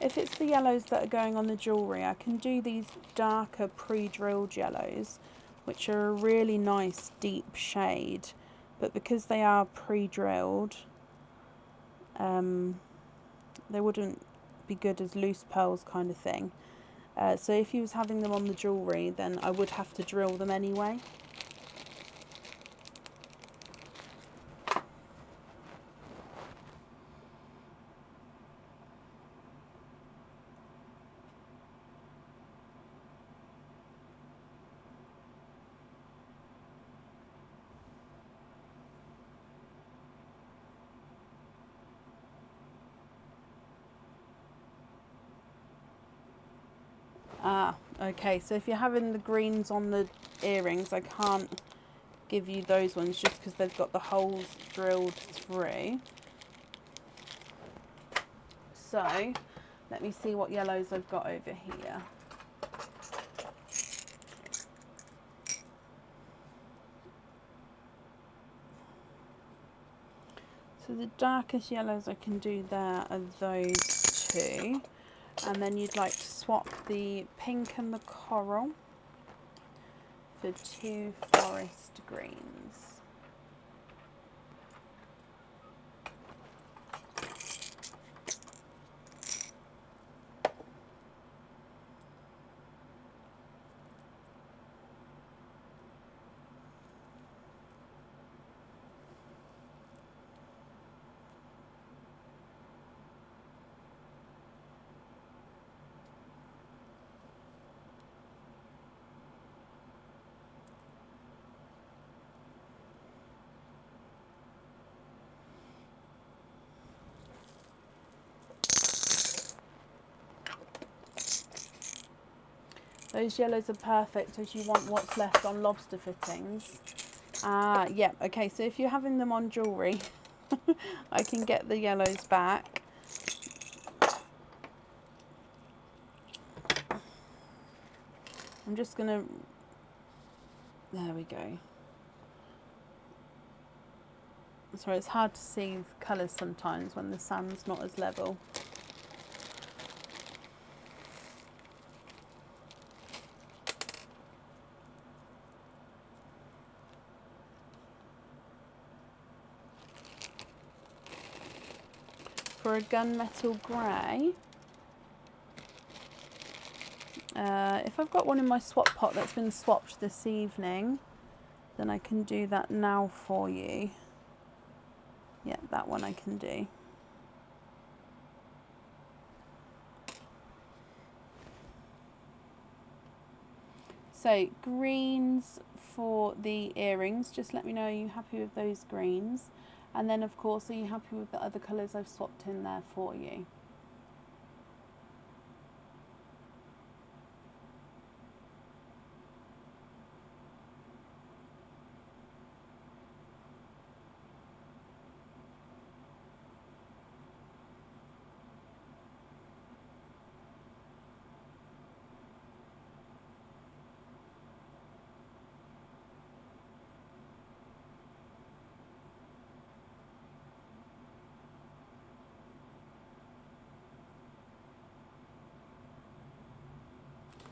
If it's the yellows that are going on the jewellery, I can do these darker pre-drilled yellows, which are a really nice deep shade, but because they are pre-drilled, they wouldn't be good as loose pearls kind of thing. So if you was having them on the jewellery, then I would have to drill them anyway. Ah, okay, so if you're having the greens on the earrings, I can't give you those ones just because they've got the holes drilled through. So, let me see what yellows I've got over here. So the darkest yellows I can do there are those two. And then you'd like to swap the pink and the coral for 2 forest greens. Those yellows are perfect as you want what's left on lobster fittings. Ah, yeah, okay, so if you're having them on jewellery, I can get the yellows back. I'm just going to... There we go. Sorry, it's hard to see colours sometimes when the sand's not as level. For a gunmetal grey, if I've got one in my swap pot that's been swapped this evening, then I can do that now for you. Yeah, that one I can do. So greens for the earrings, just let me know, are you happy with those greens? And then of course, are you happy with the other colours I've swapped in there for you?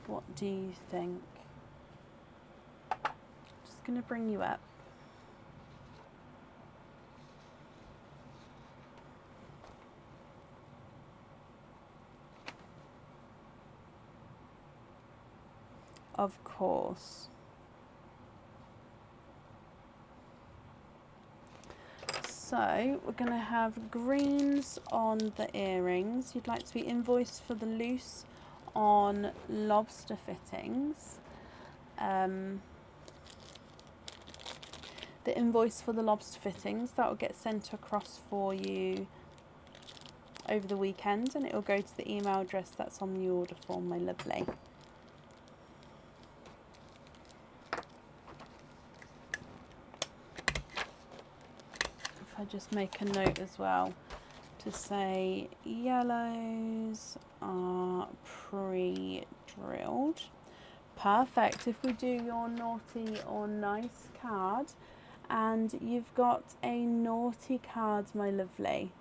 What do you think? Just going to bring you up. Of course. So we're going to have greens on the earrings. You'd like to be invoiced for the loose on lobster fittings. The invoice for the lobster fittings, that will get sent across for you over the weekend, and it will go to the email address that's on the order form, my lovely. If I just make a note as well to say yellows are pre-drilled. Perfect. If we do your naughty or nice card, and you've got a naughty card, my lovely.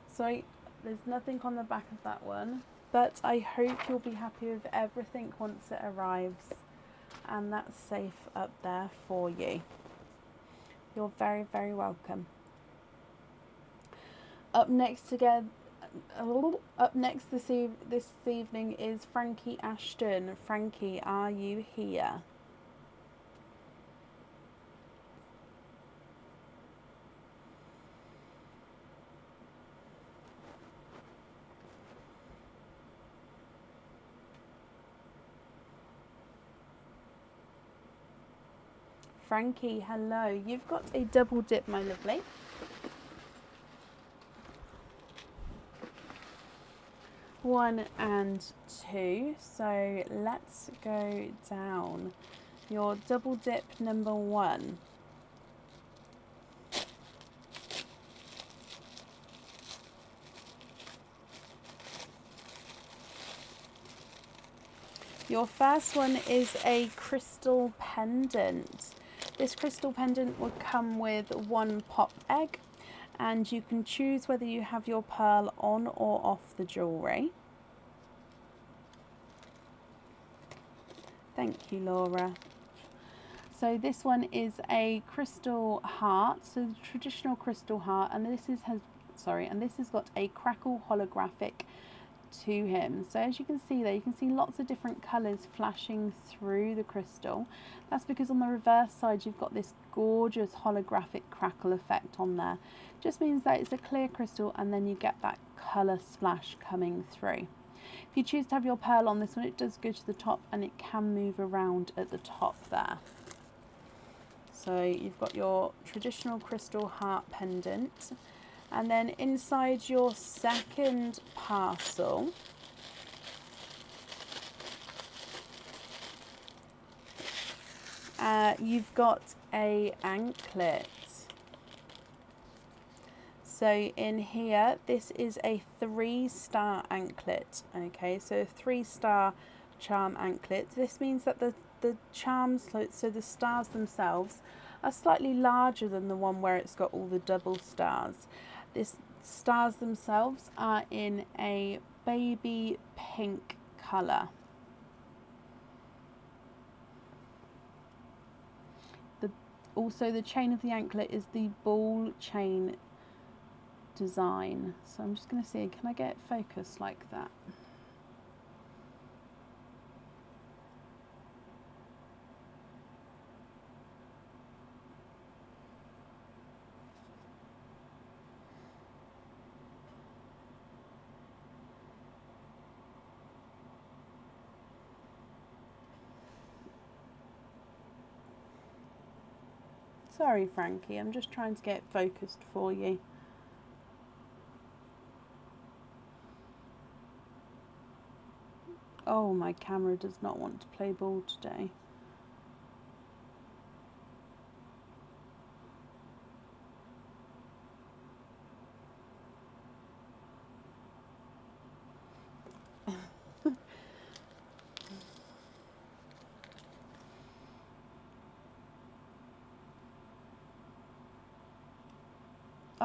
So there's nothing on the back of that one, but I hope you'll be happy with everything once it arrives, and that's safe up there for you. You're very, very welcome. Up next this evening is Frankie Ashton. Frankie, are you here? Frankie, hello. You've got a double dip, my lovely. One and two. So let's go down. Your double dip number one. Your first one is a crystal pendant. This crystal pendant would come with one pop egg, and you can choose whether you have your pearl on or off the jewellery. Thank you, Laura. So this one is a crystal heart, so the traditional crystal heart, and this has got a crackle holographic to him. So as you can see there, you can see lots of different colours flashing through the crystal. That's because on the reverse side you've got this gorgeous holographic crackle effect on there. Just means that it's a clear crystal and then you get that colour splash coming through. If you choose to have your pearl on this one, it does go to the top and it can move around at the top there. So you've got your traditional crystal heart pendant. And then inside your second parcel, you've got a anklet. So in here, this is a 3-star anklet. Okay, so a 3-star charm anklet. This means that the charms, so the stars themselves, are slightly larger than the one where it's got all the double stars. These stars themselves are in a baby pink colour. Also the chain of the anklet is the ball chain design. So I'm just going to see, can I get it focused like that? Sorry, Frankie, I'm just trying to get it focused for you. Oh, my camera does not want to play ball today.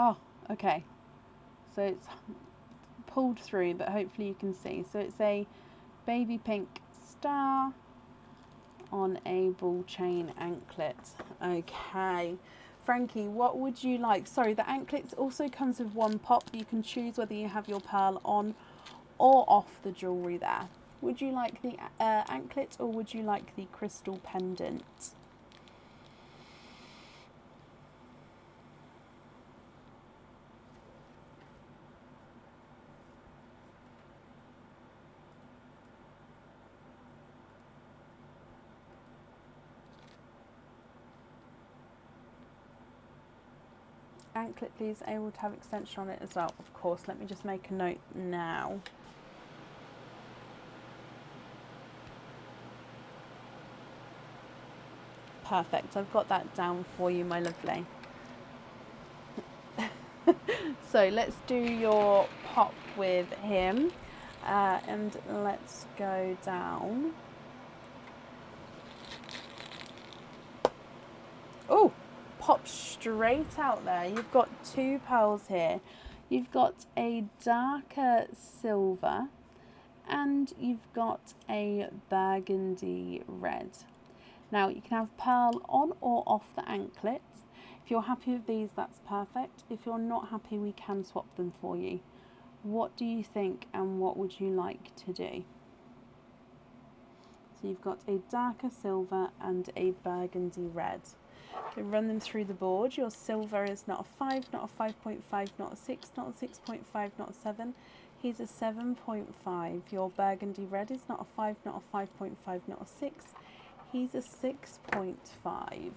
Oh, okay. So it's pulled through, but hopefully you can see. So it's a baby pink star on a ball chain anklet. Okay. Frankie, what would you like? Sorry, the anklet also comes with one pop. You can choose whether you have your pearl on or off the jewellery there. Would you like the anklet or would you like the crystal pendant? Anklet, please, able to have extension on it as well. Of course, let me just make a note now. Perfect, I've got that down for you, my lovely. So let's do your pop with him and let's go down. Oh, pop straight out there. You've got two pearls here. You've got a darker silver and you've got a burgundy red. Now you can have pearl on or off the anklet. If you're happy with these, that's perfect. If you're not happy, we can swap them for you. What do you think and what would you like to do? So you've got a darker silver and a burgundy red. So run them through the board. Your silver is not a 5, not a 5.5, not a 6, not a 6.5, not a 7. He's a 7.5. Your burgundy red is not a 5, not a 5.5, not a 6. He's a 6.5.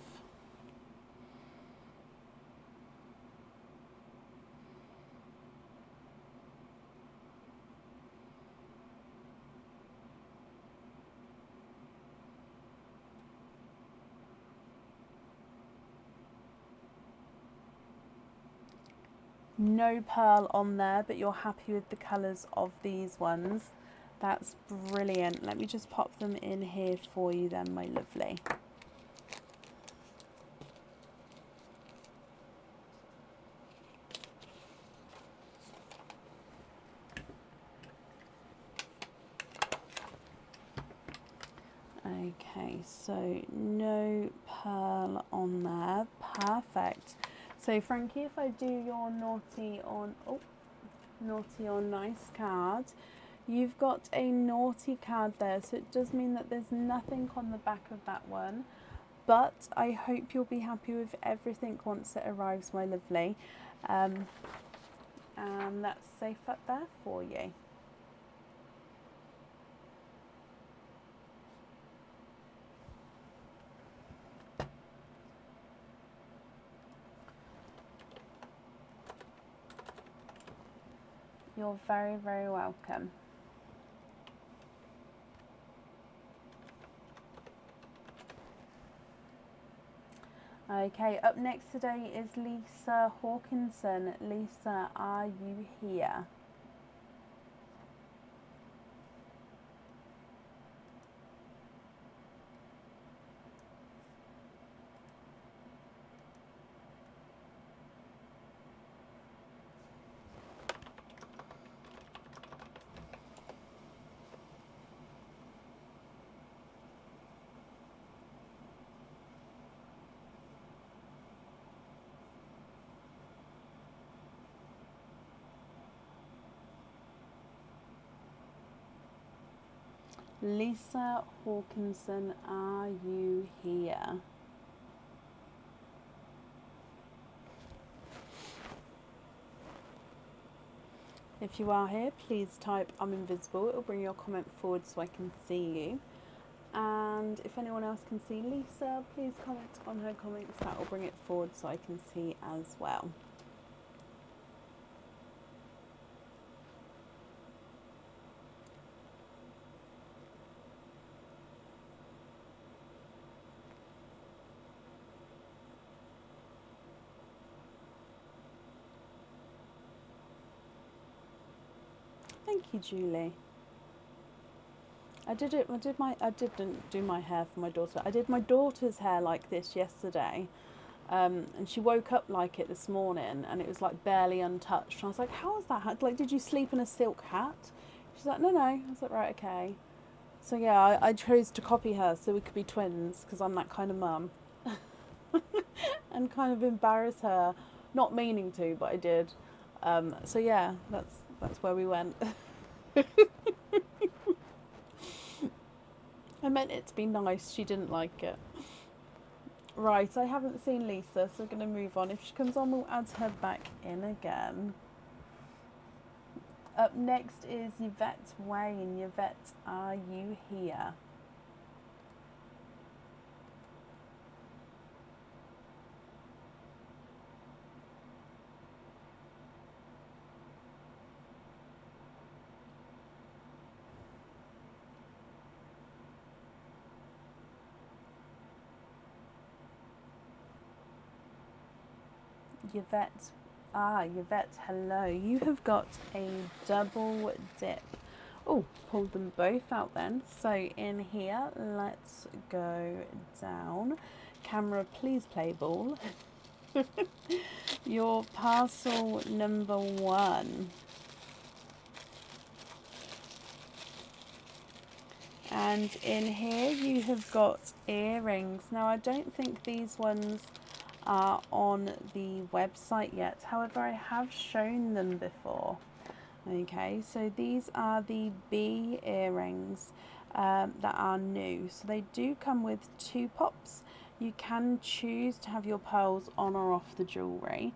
No pearl on there, but you're happy with the colours of these ones. That's brilliant. Let me just pop them in here for you then, my lovely. Okay, so no pearl on there. Perfect. So Frankie, if I do your naughty or nice card, you've got a naughty card there, so it does mean that there's nothing on the back of that one, but I hope you'll be happy with everything once it arrives, my lovely. And that's safe up there for you. You're very, very welcome. Okay, up next today is Lisa Hawkinson. Lisa, are you here? Lisa Hawkinson, are you here? If you are here, please type I'm invisible. It'll bring your comment forward so I can see you. And if anyone else can see Lisa, please comment on her comments. That will bring it forward so I can see as well. Thank you, Julie. I didn't do my hair for my daughter. I did my daughter's hair like this yesterday, and she woke up like it this morning, and it was like barely untouched. And I was like, "How is that? Like, did you sleep in a silk hat?" She's like, "No, no." I was like, "Right, okay." So yeah, I chose to copy her so we could be twins because I'm that kind of mum. And kind of embarrass her, not meaning to, but I did. So yeah, that's where we went. I meant it to be nice. She didn't like it. Right, I haven't seen Lisa, so we're going to move on. If she comes on, we'll add her back in again. Up next is Yvette Wayne. Yvette, are you here? Yvette. Yvette, hello. You have got a double dip. Oh, pulled them both out then. So in here, let's go down. Camera, please play ball. Your parcel number 1. And in here you have got earrings. Now I don't think these ones are on the website yet. However, I have shown them before. Okay, so these are the B earrings that are new. So they do come with 2 pops. You can choose to have your pearls on or off the jewellery.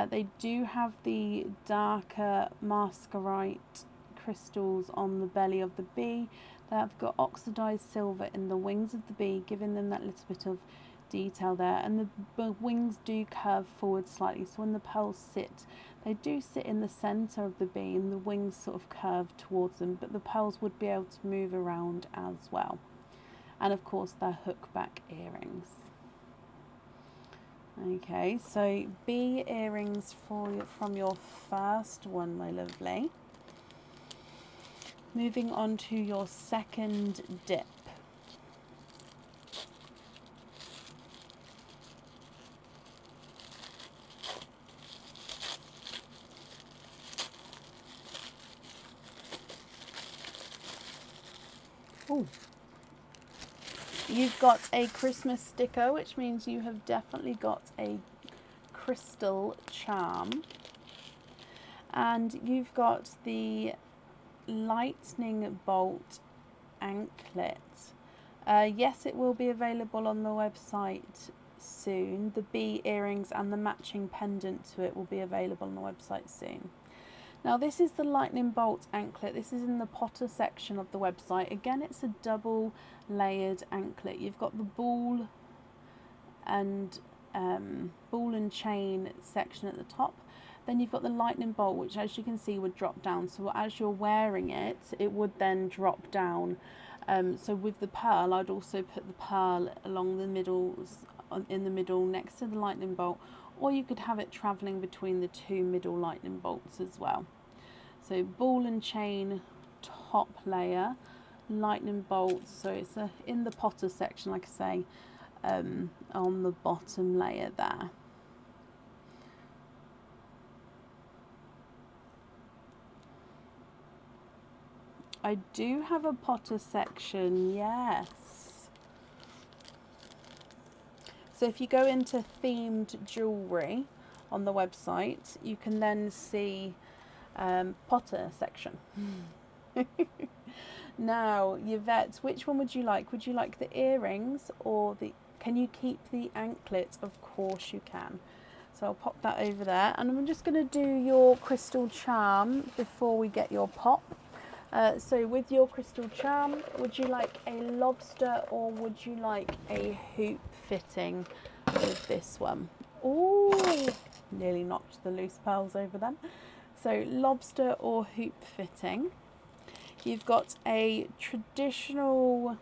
They do have the darker masquerite crystals on the belly of the bee. They've got oxidized silver in the wings of the bee, giving them that little bit of detail there. And the wings do curve forward slightly, so when the pearls sit, they do sit in the centre of the bee and the wings sort of curve towards them, but the pearls would be able to move around as well. And of course they're hook back earrings. Okay, so bee earrings from your first one, my lovely. Moving on to your second dip. Oh, you've got a Christmas sticker, which means you have definitely got a crystal charm. And you've got the lightning bolt anklet. Yes, it will be available on the website soon. The bee earrings and the matching pendant to it will be available on the website soon. Now this is the lightning bolt anklet. This is in the Potter section of the website. Again, it's a double layered anklet. You've got the ball and chain section at the top. Then you've got the lightning bolt, which as you can see would drop down. So as you're wearing it, it would then drop down. So with the pearl, I'd also put the pearl along the middle, in the middle next to the lightning bolt, or you could have it travelling between the 2 middle lightning bolts as well. So ball and chain top layer, lightning bolts, so it's in the Potter section, like I say, on the bottom layer there. I do have a Potter section, yes. So if you go into themed jewellery on the website, you can then see Potter section. Now, Yvette, which one would you like? Would you like the earrings or can you keep the anklet? Of course you can. So I'll pop that over there, and I'm just going to do your crystal charm before we get your pop. So with your crystal charm, would you like a lobster or would you like a hoop fitting with this one? Oh, nearly knocked the loose pearls over then. So lobster or hoop fitting. You've got a traditional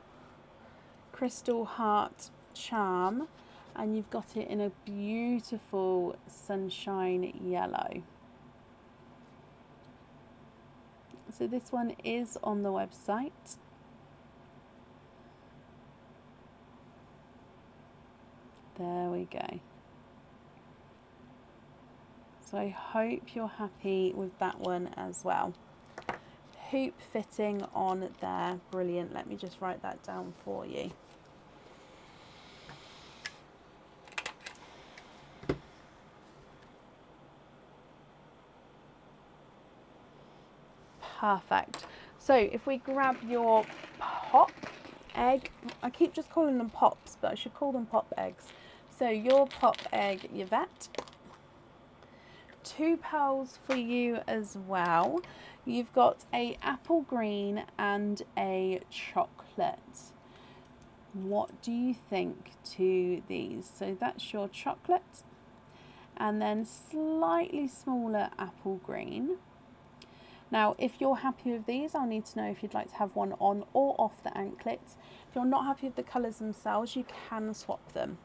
crystal heart charm, and you've got it in a beautiful sunshine yellow. So this one is on the website. There we go. So I hope you're happy with that one as well. hoop fitting on there. Brilliant. Let me just write that down for you. Perfect. So if we grab your pop egg, I keep just calling them pops, but I should call them pop eggs. So your pop egg, Yvette. 2 pearls for you as well. You've got a apple green and a chocolate. What do you think to these? So that's your chocolate, and then slightly smaller apple green. Now, if you're happy with these, I'll need to know if you'd like to have one on or off the anklet. If you're not happy with the colours themselves, you can swap them.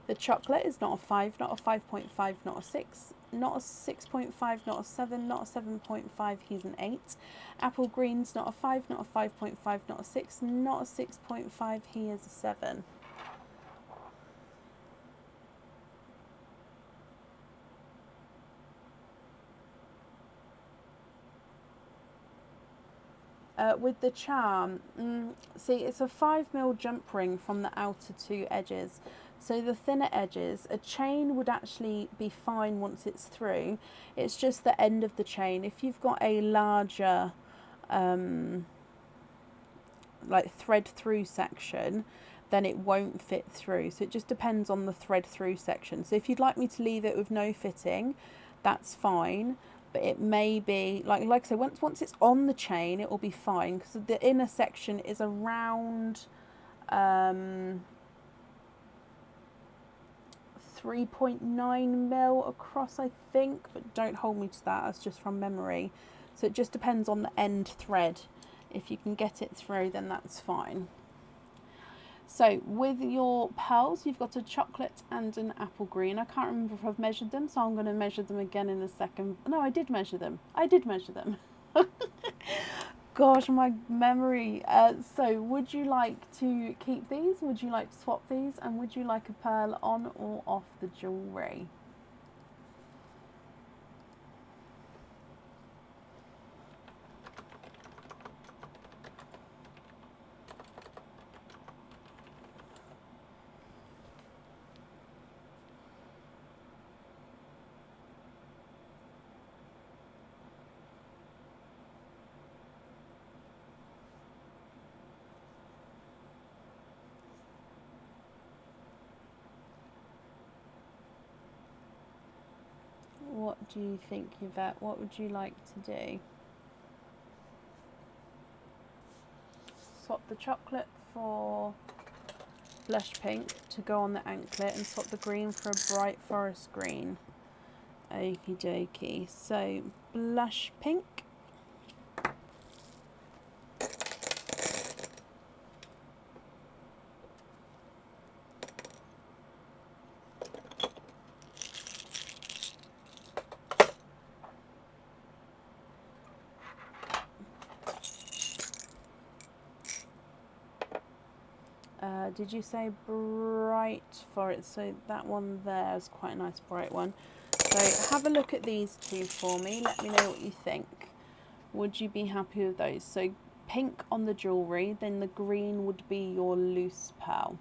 The chocolate is not a 5, not a 5.5, not a 6, not a 6.5, not a 7, not a 7.5, he's an 8. Apple green's not a 5, not a 5.5, not a 6, not a 6.5, he is a 7. With the charm, see, it's a 5mm jump ring from the outer 2 edges. So the thinner edges, a chain would actually be fine once it's through. It's just the end of the chain. If you've got a larger like thread through section, then it won't fit through. So it just depends on the thread through section. So if you'd like me to leave it with no fitting, that's fine. But it may be, like I said, once it's on the chain, it will be fine, because the inner section is around 3.9mm across, I think, but don't hold me to that, that's just from memory. So it just depends on the end thread. If you can get it through, then that's fine. So with your pearls, you've got a chocolate and an apple green. I can't remember if I've measured them, so I'm going to measure them again in a second. No, I did measure them. Gosh, my memory. So would you like to keep these? Would you like to swap these? And would you like a pearl on or off the jewellery? What do you think, Yvette? What would you like to do? Swap the chocolate for blush pink to go on the anklet, and swap the green for a bright forest green. Okie dokie. So blush pink. Did you say bright forest? So that one there is quite a nice bright one. So have a look at these two for me. Let me know what you think. Would you be happy with those? So pink on the jewellery, then the green would be your loose pearl.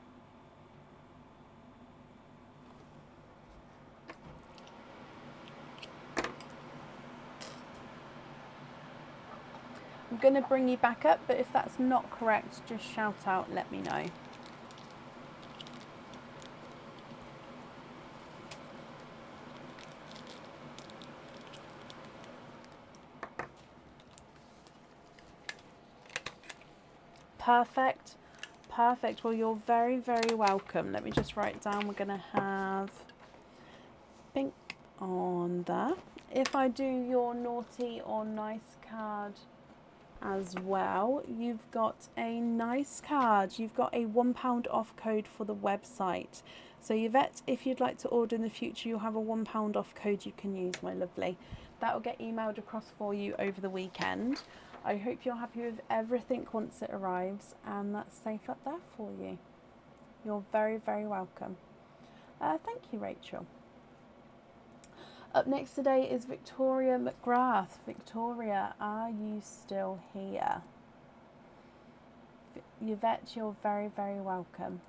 I'm going to bring you back up, but if that's not correct, just shout out, let me know. Perfect. Perfect. Well, you're very, very welcome. Let me just write down, we're going to have pink on there. If I do your naughty or nice card as well, you've got a nice card. You've got a £1 off code for the website. So Yvette, if you'd like to order in the future, you'll have a £1 off code you can use, my lovely. That will get emailed across for you over the weekend. I hope you're happy with everything once it arrives, and that's safe up there for you. You're very, very welcome. Thank you, Rachel. Up next today is Victoria McGrath. Victoria, are you still here? Yvette, you're very, very welcome.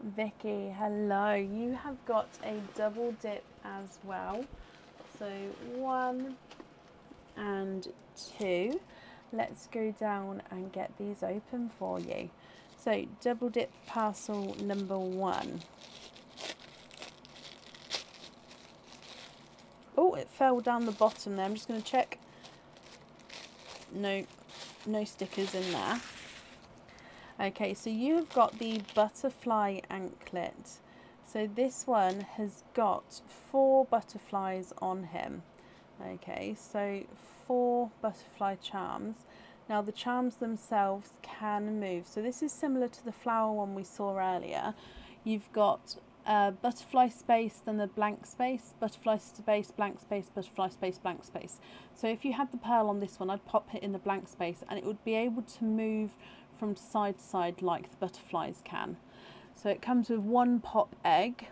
Vicky, hello. You have got a double dip as well. So 1 and 2. Let's go down and get these open for you. So double dip parcel number 1. Oh, it fell down the bottom there. I'm just going to check. No stickers in there. Okay, so you have got the butterfly anklet. So this one has got 4 butterflies on him. Okay, so 4 butterfly charms. Now the charms themselves can move. So this is similar to the flower one we saw earlier. You've got butterfly space, then the blank space, butterfly space, blank space, butterfly space, blank space. So if you had the pearl on this one, I'd pop it in the blank space and it would be able to move from side to side like the butterflies can. So it comes with 1 pop egg,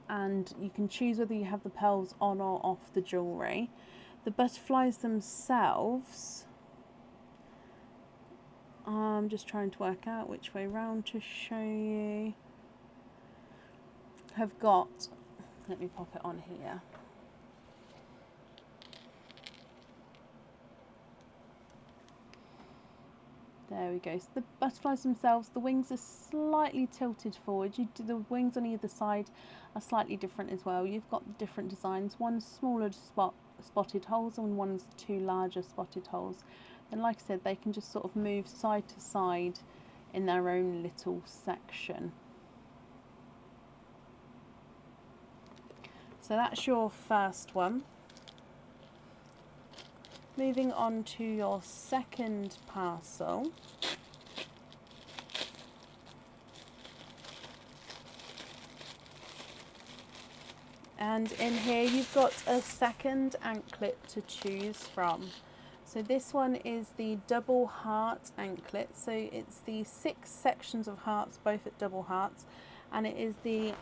and you can choose whether you have the pearls on or off the jewellery. The butterflies themselves, I'm just trying to work out which way round to show you, have got, let me pop it on here. There we go. So the butterflies themselves, the wings are slightly tilted forward. The wings on either side are slightly different as well. You've got different designs. One's smaller spotted holes and one's 2 larger spotted holes. And like I said, they can just sort of move side to side in their own little section. So that's your first one. Moving on to your second parcel. And in here you've got a second anklet to choose from. So this one is the double heart anklet. So it's the 6 sections of hearts, both at double hearts. And it is the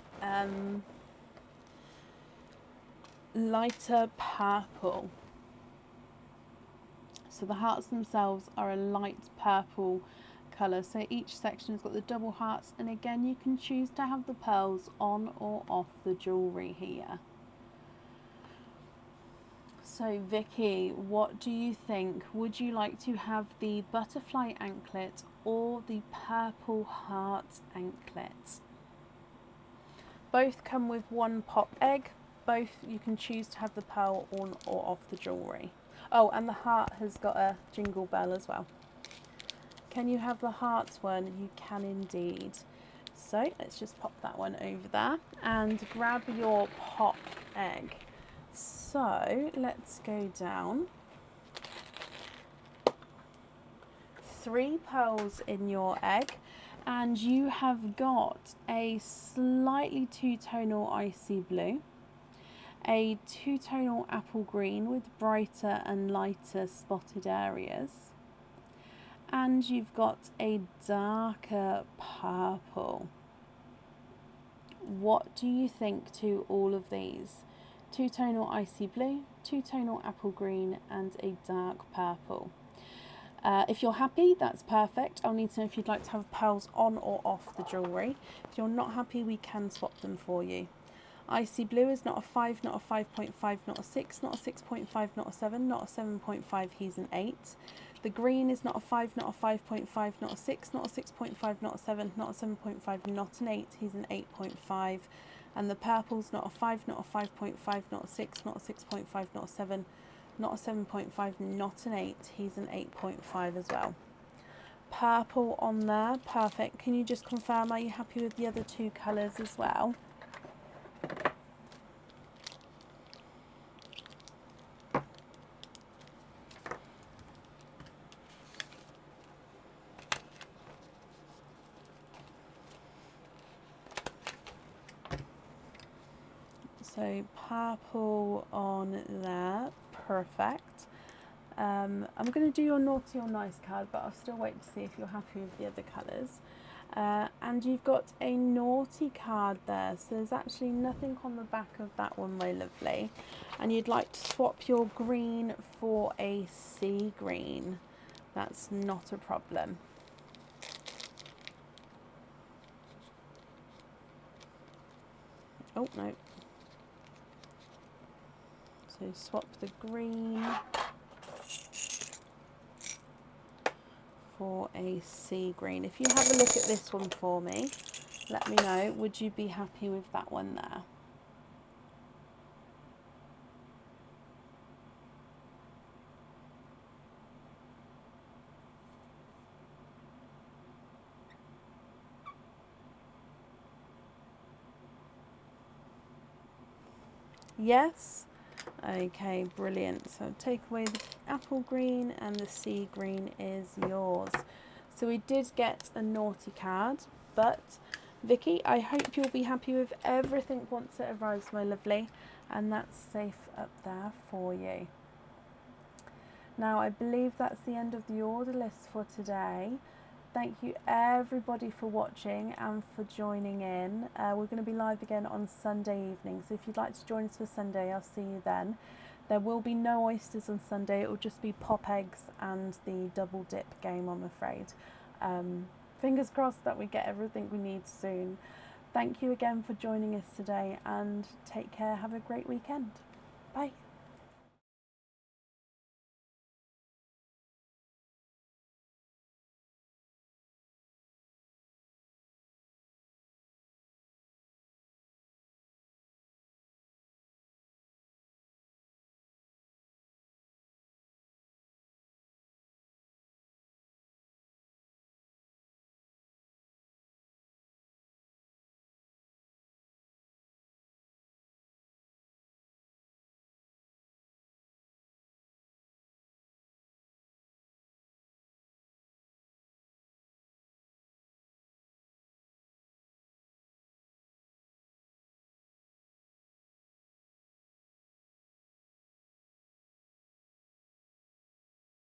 lighter purple. So the hearts themselves are a light purple colour. So each section has got the double hearts, and again you can choose to have the pearls on or off the jewellery here. So Vicky, what do you think? Would you like to have the butterfly anklet or the purple heart anklet? Both come with 1 pop egg. Both you can choose to have the pearl on or off the jewellery. Oh, and the heart has got a jingle bell as well. Can you have the hearts one? You can indeed. So let's just pop that one over there and grab your pop egg. So let's go down. 3 pearls in your egg, and you have got a slightly 2-tonal icy blue, a 2-tonal apple green with brighter and lighter spotted areas, and you've got a darker purple. What do you think to all of these? 2-tonal icy blue, 2-tonal apple green, and a dark purple. If you're happy, that's perfect. I'll need to know if you'd like to have pearls on or off the jewellery. If you're not happy, we can swap them for you. Icy blue is not a 5, not a 5.5, not a 6, not a 6.5, not a 7, not a 7.5, he's an 8. The green is not a 5, not a 5.5, not a 6, not a 6.5, not a 7, not a 7.5, not an 8, he's an 8.5. And the purple's not a 5, not a 5.5, not a 6, not a 6.5, not a 7, not a 7.5, not an 8, he's an 8.5 as well. Purple on there, perfect. Can you just confirm, are you happy with the other 2 colours as well? So purple on there, perfect. I'm going to do your naughty or nice card, but I'll still wait to see if you're happy with the other colours. And you've got a naughty card there, so there's actually nothing on the back of that one, my lovely. And you'd like to swap your green for a sea green. That's not a problem. Oh, no. So swap the green for a sea green. If you have a look at this one for me, let me know, would you be happy with that one there? Yes? Okay, brilliant. So take away the apple green and the sea green is yours. So we did get a naughty card, but Vicky, I hope you'll be happy with everything once it arrives, my lovely, and that's safe up there for you. Now, I believe that's the end of the order list for today. Thank you everybody for watching and for joining in. We're going to be live again on Sunday evening, so if you'd like to join us for Sunday, I'll see you then. There will be no oysters on Sunday, it will just be pop eggs and the double dip game, I'm afraid. Fingers crossed that we get everything we need soon. Thank you again for joining us today, and take care, have a great weekend. Bye.